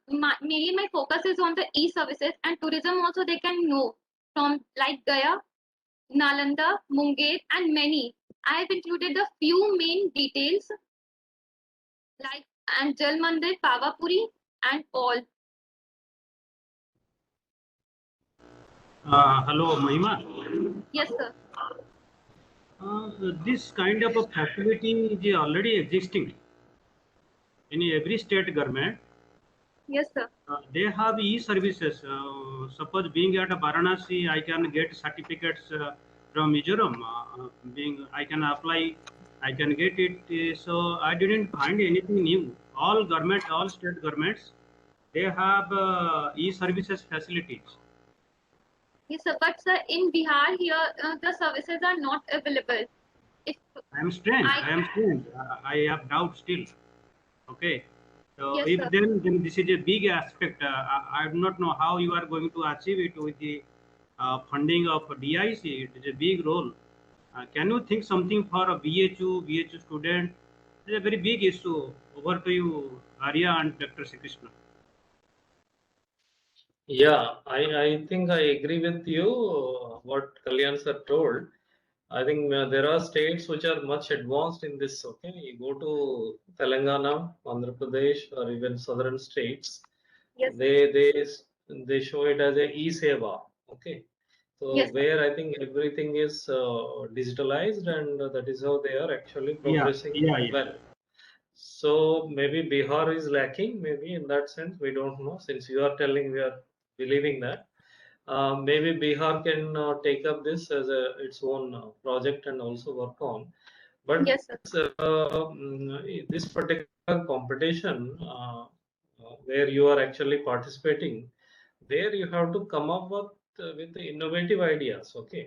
Speaker 9: mainly my focus is on the e-services, and tourism also they can know from like Gaya, Nalanda, Munger, and many. I have included the few main details like and Jal Mandir, Pavapuri, and all.
Speaker 3: Hello, Mahima.
Speaker 9: Yes, sir.
Speaker 3: This kind of a facility is already existing in every state government.
Speaker 9: Yes, sir.
Speaker 3: They have e-services. Suppose being at Varanasi, I can get certificates from Mizoram. I can apply, I can get it. So I didn't find anything new. All state governments, they have e-services facilities.
Speaker 9: Yes, sir. But sir, in Bihar here, the services are not available. If
Speaker 3: I am strange. I have doubt still. Okay. So
Speaker 9: Yes,
Speaker 3: if
Speaker 9: sir.
Speaker 3: then this is a big aspect. I do not know how you are going to achieve it with the funding of DIC. It is a big role. Can you think something for a BHU student? It's a very big issue. Over to you, Arya and Dr. Sri Krishna.
Speaker 6: Yeah, I think I agree with you what Kalyan sir told. I think there are states which are much advanced in this. Okay, you go to Telangana, Andhra Pradesh, or even southern states.
Speaker 9: Yes.
Speaker 6: They show it as a e-seva. Okay, so
Speaker 9: Yes, sir.
Speaker 6: where I think everything is digitalized, and that is how they are actually progressing
Speaker 3: Yeah.
Speaker 6: well. So maybe Bihar is lacking. Maybe in that sense, we don't know. Since you are telling, we are believing that. Maybe Bihar can take up this as its own project and also work on. But
Speaker 9: Yes, sir.
Speaker 6: this particular competition where you are actually participating, there you have to come up with innovative ideas. Okay,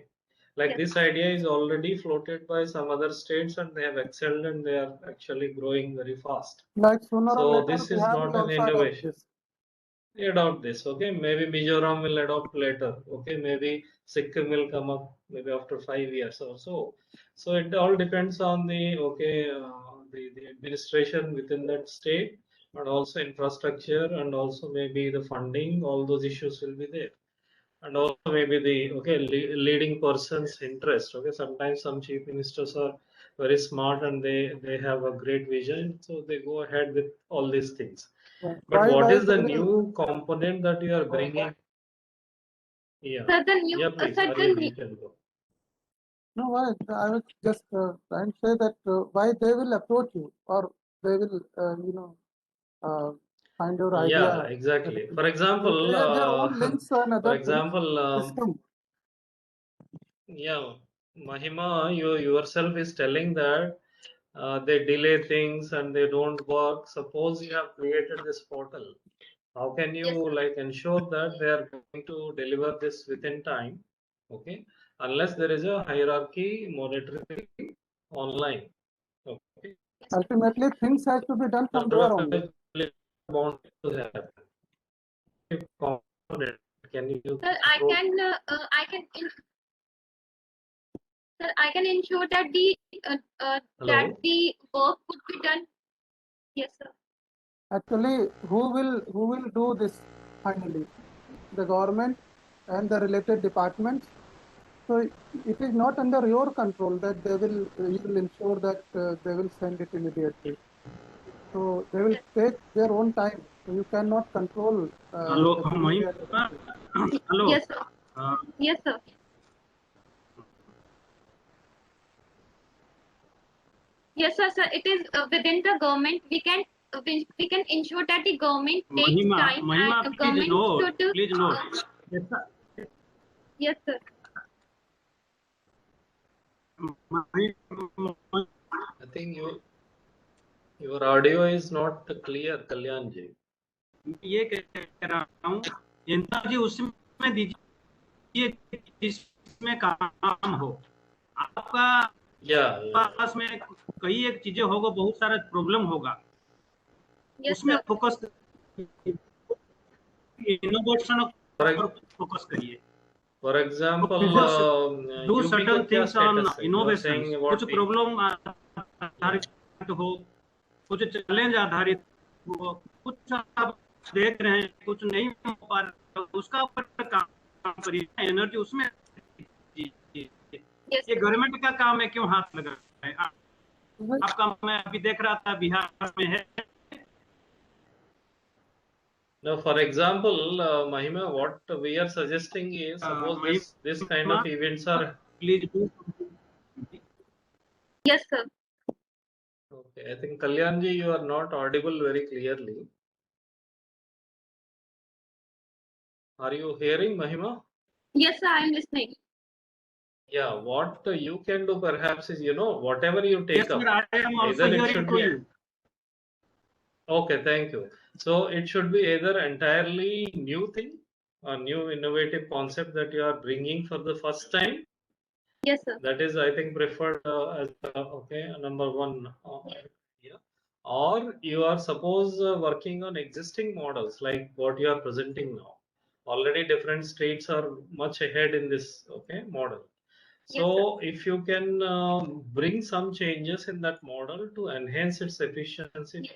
Speaker 6: like
Speaker 9: Yes.
Speaker 6: this idea is already floated by some other states, and they have excelled and they are actually growing very fast.
Speaker 4: Like sooner or
Speaker 6: So
Speaker 4: later,
Speaker 6: this is not an
Speaker 4: also adopt
Speaker 6: innovation.
Speaker 4: this.
Speaker 6: Adopt this. Okay, maybe Mizoram will adopt later. Okay, maybe Sikkim will come up maybe after 5 years or so. So it all depends on the the administration within that state, but also infrastructure and also maybe the funding. All those issues will be there, and also maybe the leading person's interest. Okay, sometimes some chief ministers are very smart and they have a great vision, so they go ahead with all these things.
Speaker 4: Yeah.
Speaker 6: But what
Speaker 4: Why
Speaker 6: is the
Speaker 4: they will-
Speaker 6: new component that you are bringing? Yeah.
Speaker 9: Sir, the new,
Speaker 6: Yeah, please.
Speaker 9: sir,
Speaker 6: Aryan, you can go.
Speaker 4: No, I was just trying to say that why they will approach you or they will, find your idea.
Speaker 6: Yeah, exactly. For example,
Speaker 4: They have their own links and other
Speaker 6: for example,
Speaker 4: system.
Speaker 6: yeah, Mahima, you yourself is telling that they delay things and they don't work. Suppose you have created this portal How can you
Speaker 9: Yes, sir.
Speaker 6: like ensure that they are going to deliver this within time? Okay, unless there is a hierarchy monitoring online. Okay,
Speaker 4: Ultimately, things has to be done from there only.
Speaker 6: bound to happen. Component, can you
Speaker 9: Sir,
Speaker 6: throw?
Speaker 9: Sir, I can ensure that the
Speaker 6: Hello?
Speaker 9: work would be done. Yes, sir.
Speaker 4: Actually, who will do this finally? The government and the related departments. So it is not under your control that you will ensure that they will send it immediately. So they will take their own time. So you cannot control
Speaker 3: Hello,
Speaker 4: the behavior.
Speaker 3: hello.
Speaker 9: Yes, sir. Yes, sir. Yes, sir. Sir, it is within the government. We can ensure that the government takes time
Speaker 3: Mahima,
Speaker 9: and
Speaker 3: please
Speaker 9: government
Speaker 3: note.
Speaker 9: should.
Speaker 3: Please note. Yes, sir.
Speaker 9: Yes, sir.
Speaker 6: I think your audio is not clear, Kalyan ji.
Speaker 3: ये कह रहा हूँ यंत्र जी उसमें दीजिए जिसमें काम हो आपका पास में कई एक चीजें होगा बहुत सारा प्रॉब्लम होगा उसमें फोकस इनोवेशन पर फोकस करिए
Speaker 6: For example,
Speaker 3: do
Speaker 6: UP
Speaker 3: certain
Speaker 6: का क्या
Speaker 3: things on
Speaker 6: status है? You are
Speaker 3: innovations
Speaker 6: saying about
Speaker 3: कुछ प्रॉब्लम आधारित हो कुछ चैलेंज आधारित हो कुछ आप देख रहे हैं कुछ नहीं हो पा रहा उसका ऊपर काम करिए एनर्जी उसमें ये गवर्नमेंट का काम है क्यों हाथ लगा रहे हैं आपका मैं अभी देख रहा था बिहार में है
Speaker 6: Now, for example, Mahima, what we are suggesting is suppose this kind of events are.
Speaker 3: Please do.
Speaker 9: Yes, sir.
Speaker 6: Okay, I think Kalyanji, you are not audible very clearly. Are you hearing, Mahima?
Speaker 9: Yes, sir. I am listening.
Speaker 6: Yeah, what you can do perhaps is, whatever you take up.
Speaker 3: Yes, sir, I am also
Speaker 6: either it
Speaker 3: hearing
Speaker 6: should
Speaker 3: for
Speaker 6: be.
Speaker 3: you.
Speaker 6: Okay, thank you. So it should be either entirely new thing, a new innovative concept that you are bringing for the first time.
Speaker 9: Yes, sir.
Speaker 6: That is, I think, preferred as number one. Yeah. Or you are suppose working on existing models like what you are presenting now. Already different states are much ahead in this model. So if you can bring some changes in that model to enhance its efficiency.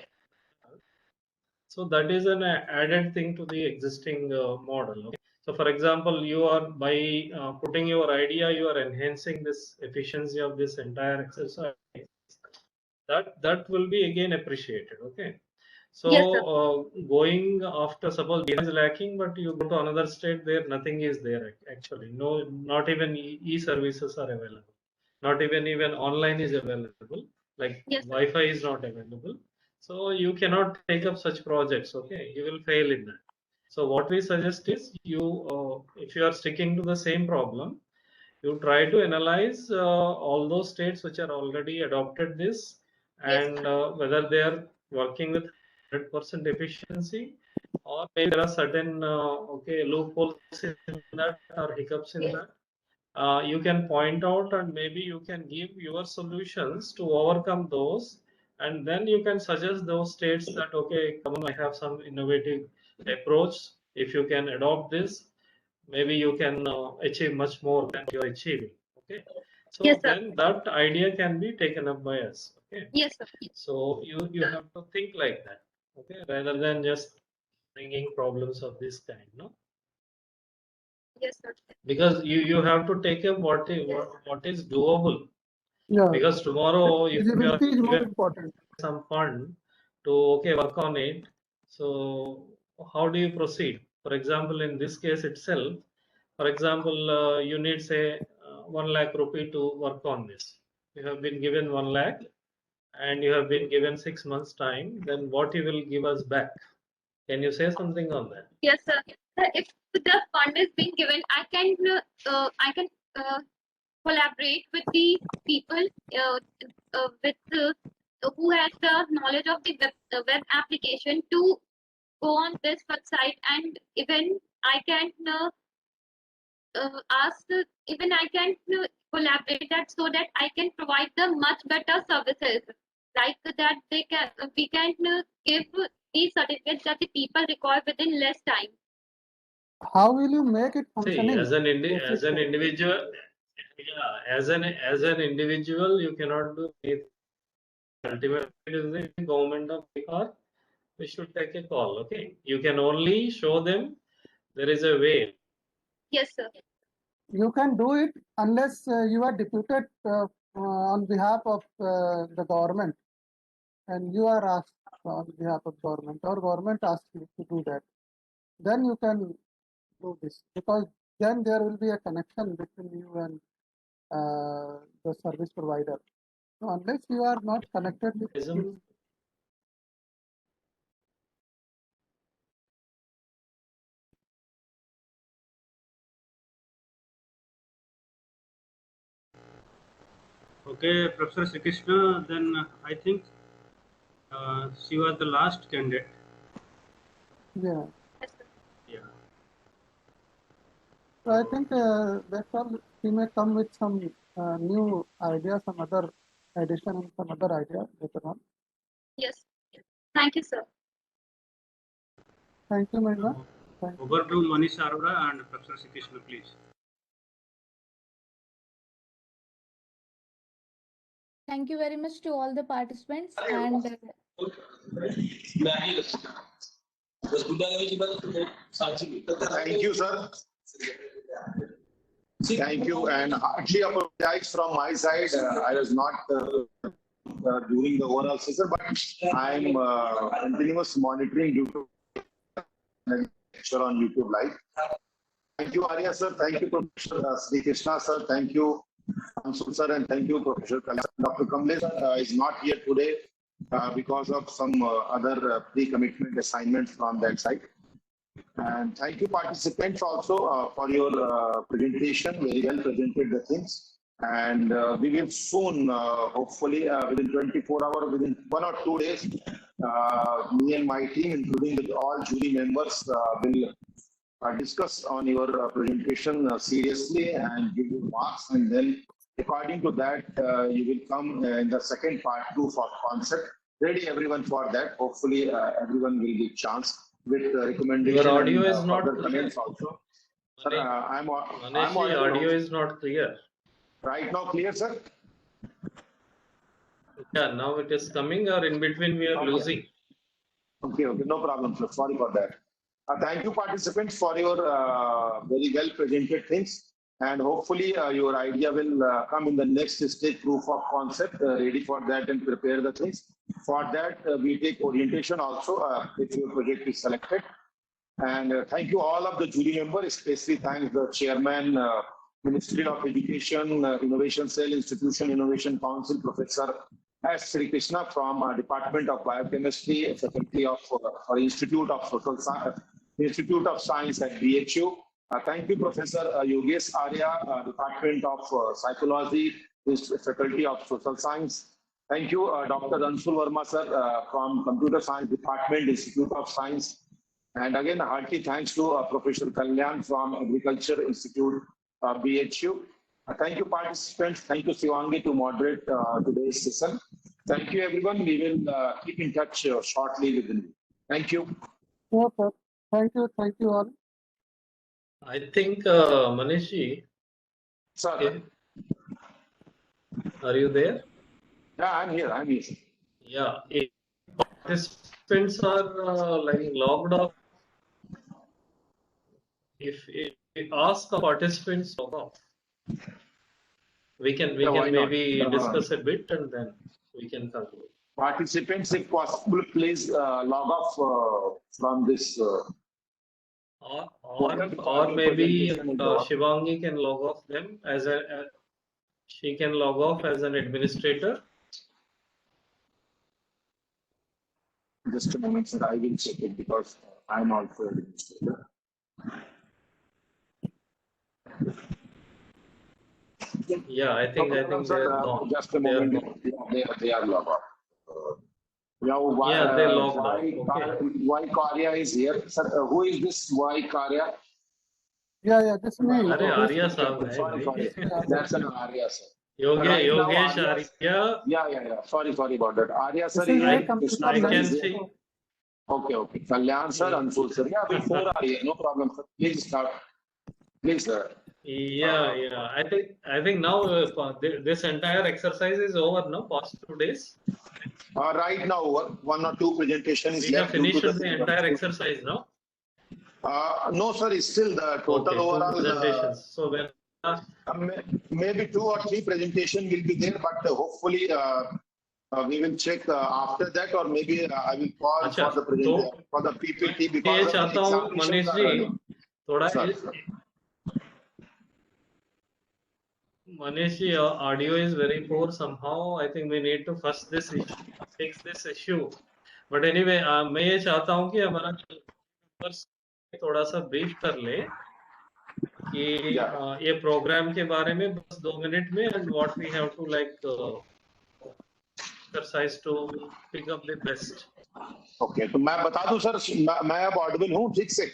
Speaker 6: So that is an added thing to the existing model. Okay? So for example, you are by putting your idea, you are enhancing this efficiency of this entire exercise. That will be again appreciated. Okay. So going after suppose behind is lacking, but you go to another state there, nothing is there actually. No, not even e-services are available. Not even online is available. Like Wi-Fi is not available. So you cannot take up such projects. Okay, you will fail in that. So what we suggest is if you are sticking to the same problem, you try to analyze all those states which are already adopted this and whether they are working with 100% efficiency or maybe there are certain loopholes in that or hiccups in that. You can point out and maybe you can give your solutions to overcome those, and then you can suggest those states that okay, come on, I have some innovative approach. If you can adopt this, maybe you can achieve much more than you're achieving. Okay, so then that idea can be taken up by us. Okay.
Speaker 9: Yes, sir.
Speaker 6: So you have to think like that. Okay, rather than just bringing problems of this kind. No.
Speaker 9: Yes, sir.
Speaker 6: Because you have to take up what is doable.
Speaker 4: Yeah.
Speaker 6: Because tomorrow if you are
Speaker 4: Feasibility is more
Speaker 6: given
Speaker 4: important.
Speaker 6: some fund to work on it, so how do you proceed? For example, in this case itself, for example, you need say 1 lakh rupee to work on this. You have been given 1 lakh and you have been given 6 months time, then what you will give us back? Can you say something on that?
Speaker 9: Yes, sir. Sir, if the fund is being given, I can collaborate with the people with who has the knowledge of the web application to go on this website, and even I can ask, even I can collaborate that so that I can provide them much better services, like that we can give these certificates that the people require within less time.
Speaker 4: How will you make it
Speaker 6: See,
Speaker 4: functioning?
Speaker 6: as an individual, yeah, as an individual, you cannot do anything. Ultimately, it is the government of Bihar. We should take a call. Okay, you can only show them there is a way.
Speaker 9: Yes, sir.
Speaker 4: You can do it unless you are deputed on behalf of the government, and you are asked on behalf of government, or government asks you to do that. Then you can do this, because then there will be a connection between you and the service provider. So unless you are not connected with
Speaker 6: Isn't-
Speaker 3: Okay, Professor Sri Krishna, then I think she was the last candidate.
Speaker 4: Yeah.
Speaker 9: Yes, sir.
Speaker 3: Yeah.
Speaker 4: So I think that's all. He may come with some new idea, some other addition, and some other idea later on.
Speaker 9: Yes. Thank you, sir.
Speaker 4: Thank you, Mahindra. Thank you.
Speaker 3: Over to Manish Arora and Professor Sri Krishna, please.
Speaker 1: Thank you very much to all the participants, and
Speaker 10: Thank you, sir. Thank you, and hardly apologize from my side. I was not during the overall session, but I'm continuous monitoring YouTube lecture on YouTube Live. Thank you, Arya sir. Thank you, Professor Sri Krishna sir. Thank you, Ansul sir, and thank you, Professor Kalyan. Dr. Kamlesh is not here today because of some other pre-commitment assignments from that side. And thank you, participants, also for your presentation. Very well presented the things. And we will soon, hopefully, within 24 hours, within 1 or 2 days, me and my team, including with all jury members, will discuss on your presentation seriously and give you marks. And then, according to that, you will come in the second part, proof of concept. Ready everyone for that. Hopefully, everyone will get chance with recommendation.
Speaker 6: Your audio
Speaker 10: and,
Speaker 6: is not
Speaker 10: comments also. Sir, I'm
Speaker 6: Manish,
Speaker 10: audible
Speaker 6: audio
Speaker 10: now.
Speaker 6: is not clear.
Speaker 10: Right now, clear, sir?
Speaker 6: Yeah, now it is coming, or in between we are
Speaker 10: Okay.
Speaker 6: losing.
Speaker 10: Okay, no problem, sir. Sorry for that. Thank you, participants, for your very well presented things. And hopefully, your idea will come in the next stage, proof of concept, ready for that and prepare the things. For that, we take orientation also if your project is selected. And thank you all of the jury members, especially thanks the chairman, Ministry of Education, Innovation Cell, Institution Innovation Council, Professor S. Sri Krishna from Department of Biochemistry, Faculty of Institute of Social Science, Institute of Science at BHU. Thank you, Professor Yogesh Arya, Department of Psychology, Faculty of Social Science. Thank you, Dr. Ansul Verma, sir, from Computer Science Department, Institute of Science. And again, hearty thanks to Professor Kalyan from Agriculture Institute, BHU. Thank you, participants. Thank you, Sivangi, to moderate today's session. Thank you, everyone. We will keep in touch shortly with you. Thank you.
Speaker 4: Sure, sir. Thank you. Thank you all.
Speaker 6: I think, Manishi,
Speaker 10: Sir,
Speaker 6: okay. Are you there?
Speaker 10: yeah, I'm here. I'm here.
Speaker 6: Yeah, if participants are like logged off, if we ask the participants log off, we can maybe discuss a bit and then we can conclude.
Speaker 10: Participants, if possible, please log off from this.
Speaker 6: Or maybe Shivangi can log off them as she can log off as an administrator.
Speaker 10: Just a moment, sir. I will check it because I'm also an administrator.
Speaker 6: Yeah, I think
Speaker 10: Sir,
Speaker 6: they're gone.
Speaker 10: just a moment. They are logged off. Yeah, why,
Speaker 6: Yeah, they logged out.
Speaker 10: why Karya is here? Sir, who is this why Karya?
Speaker 4: Yeah, this me.
Speaker 6: अरे आर्या साहब है
Speaker 10: Sorry,
Speaker 6: भाई.
Speaker 10: that's an Arya, sir.
Speaker 6: Yogesh Arya.
Speaker 10: Yeah. Sorry about that. Arya, sir,
Speaker 4: This is
Speaker 10: is
Speaker 4: a
Speaker 10: here.
Speaker 4: computer
Speaker 10: Krishna
Speaker 6: I can
Speaker 10: is here.
Speaker 6: see.
Speaker 10: Okay. Kalyan, sir, Anshul, sir. Yeah, we 4 are here. No problem, sir. Please start. Please, sir.
Speaker 6: Yeah. I think now this entire exercise is over now. Past 2 days.
Speaker 10: Right now, 1 or 2 presentations
Speaker 6: We have
Speaker 10: left. Due to
Speaker 6: finished the entire exercise now.
Speaker 10: No, sir, it's still the total
Speaker 6: Okay, 2
Speaker 10: overall.
Speaker 6: presentations. So when
Speaker 10: Maybe 2 or 3 presentation will be there, but hopefully we will check after that, or maybe I will call
Speaker 6: अच्छा,
Speaker 10: for the PPT
Speaker 6: मैं
Speaker 10: because
Speaker 6: ये
Speaker 10: of the
Speaker 6: चाहता हूँ
Speaker 10: examinations
Speaker 6: Manish
Speaker 10: are
Speaker 6: ji
Speaker 10: running.
Speaker 6: थोड़ा
Speaker 10: Sir.
Speaker 6: Manish ji, your audio is very poor somehow. I think we need to fix this issue. But anyway, मैं ये चाहता हूँ कि हमारा थोड़ा सा ब्रीफ कर ले कि ये प्रोग्राम के बारे में बस 2 मिनट में and what we have to like exercise to pick up the best.
Speaker 10: Okay, तो मैं बता दूं सर, मैं अब ऑडिबल हूँ ठीक से?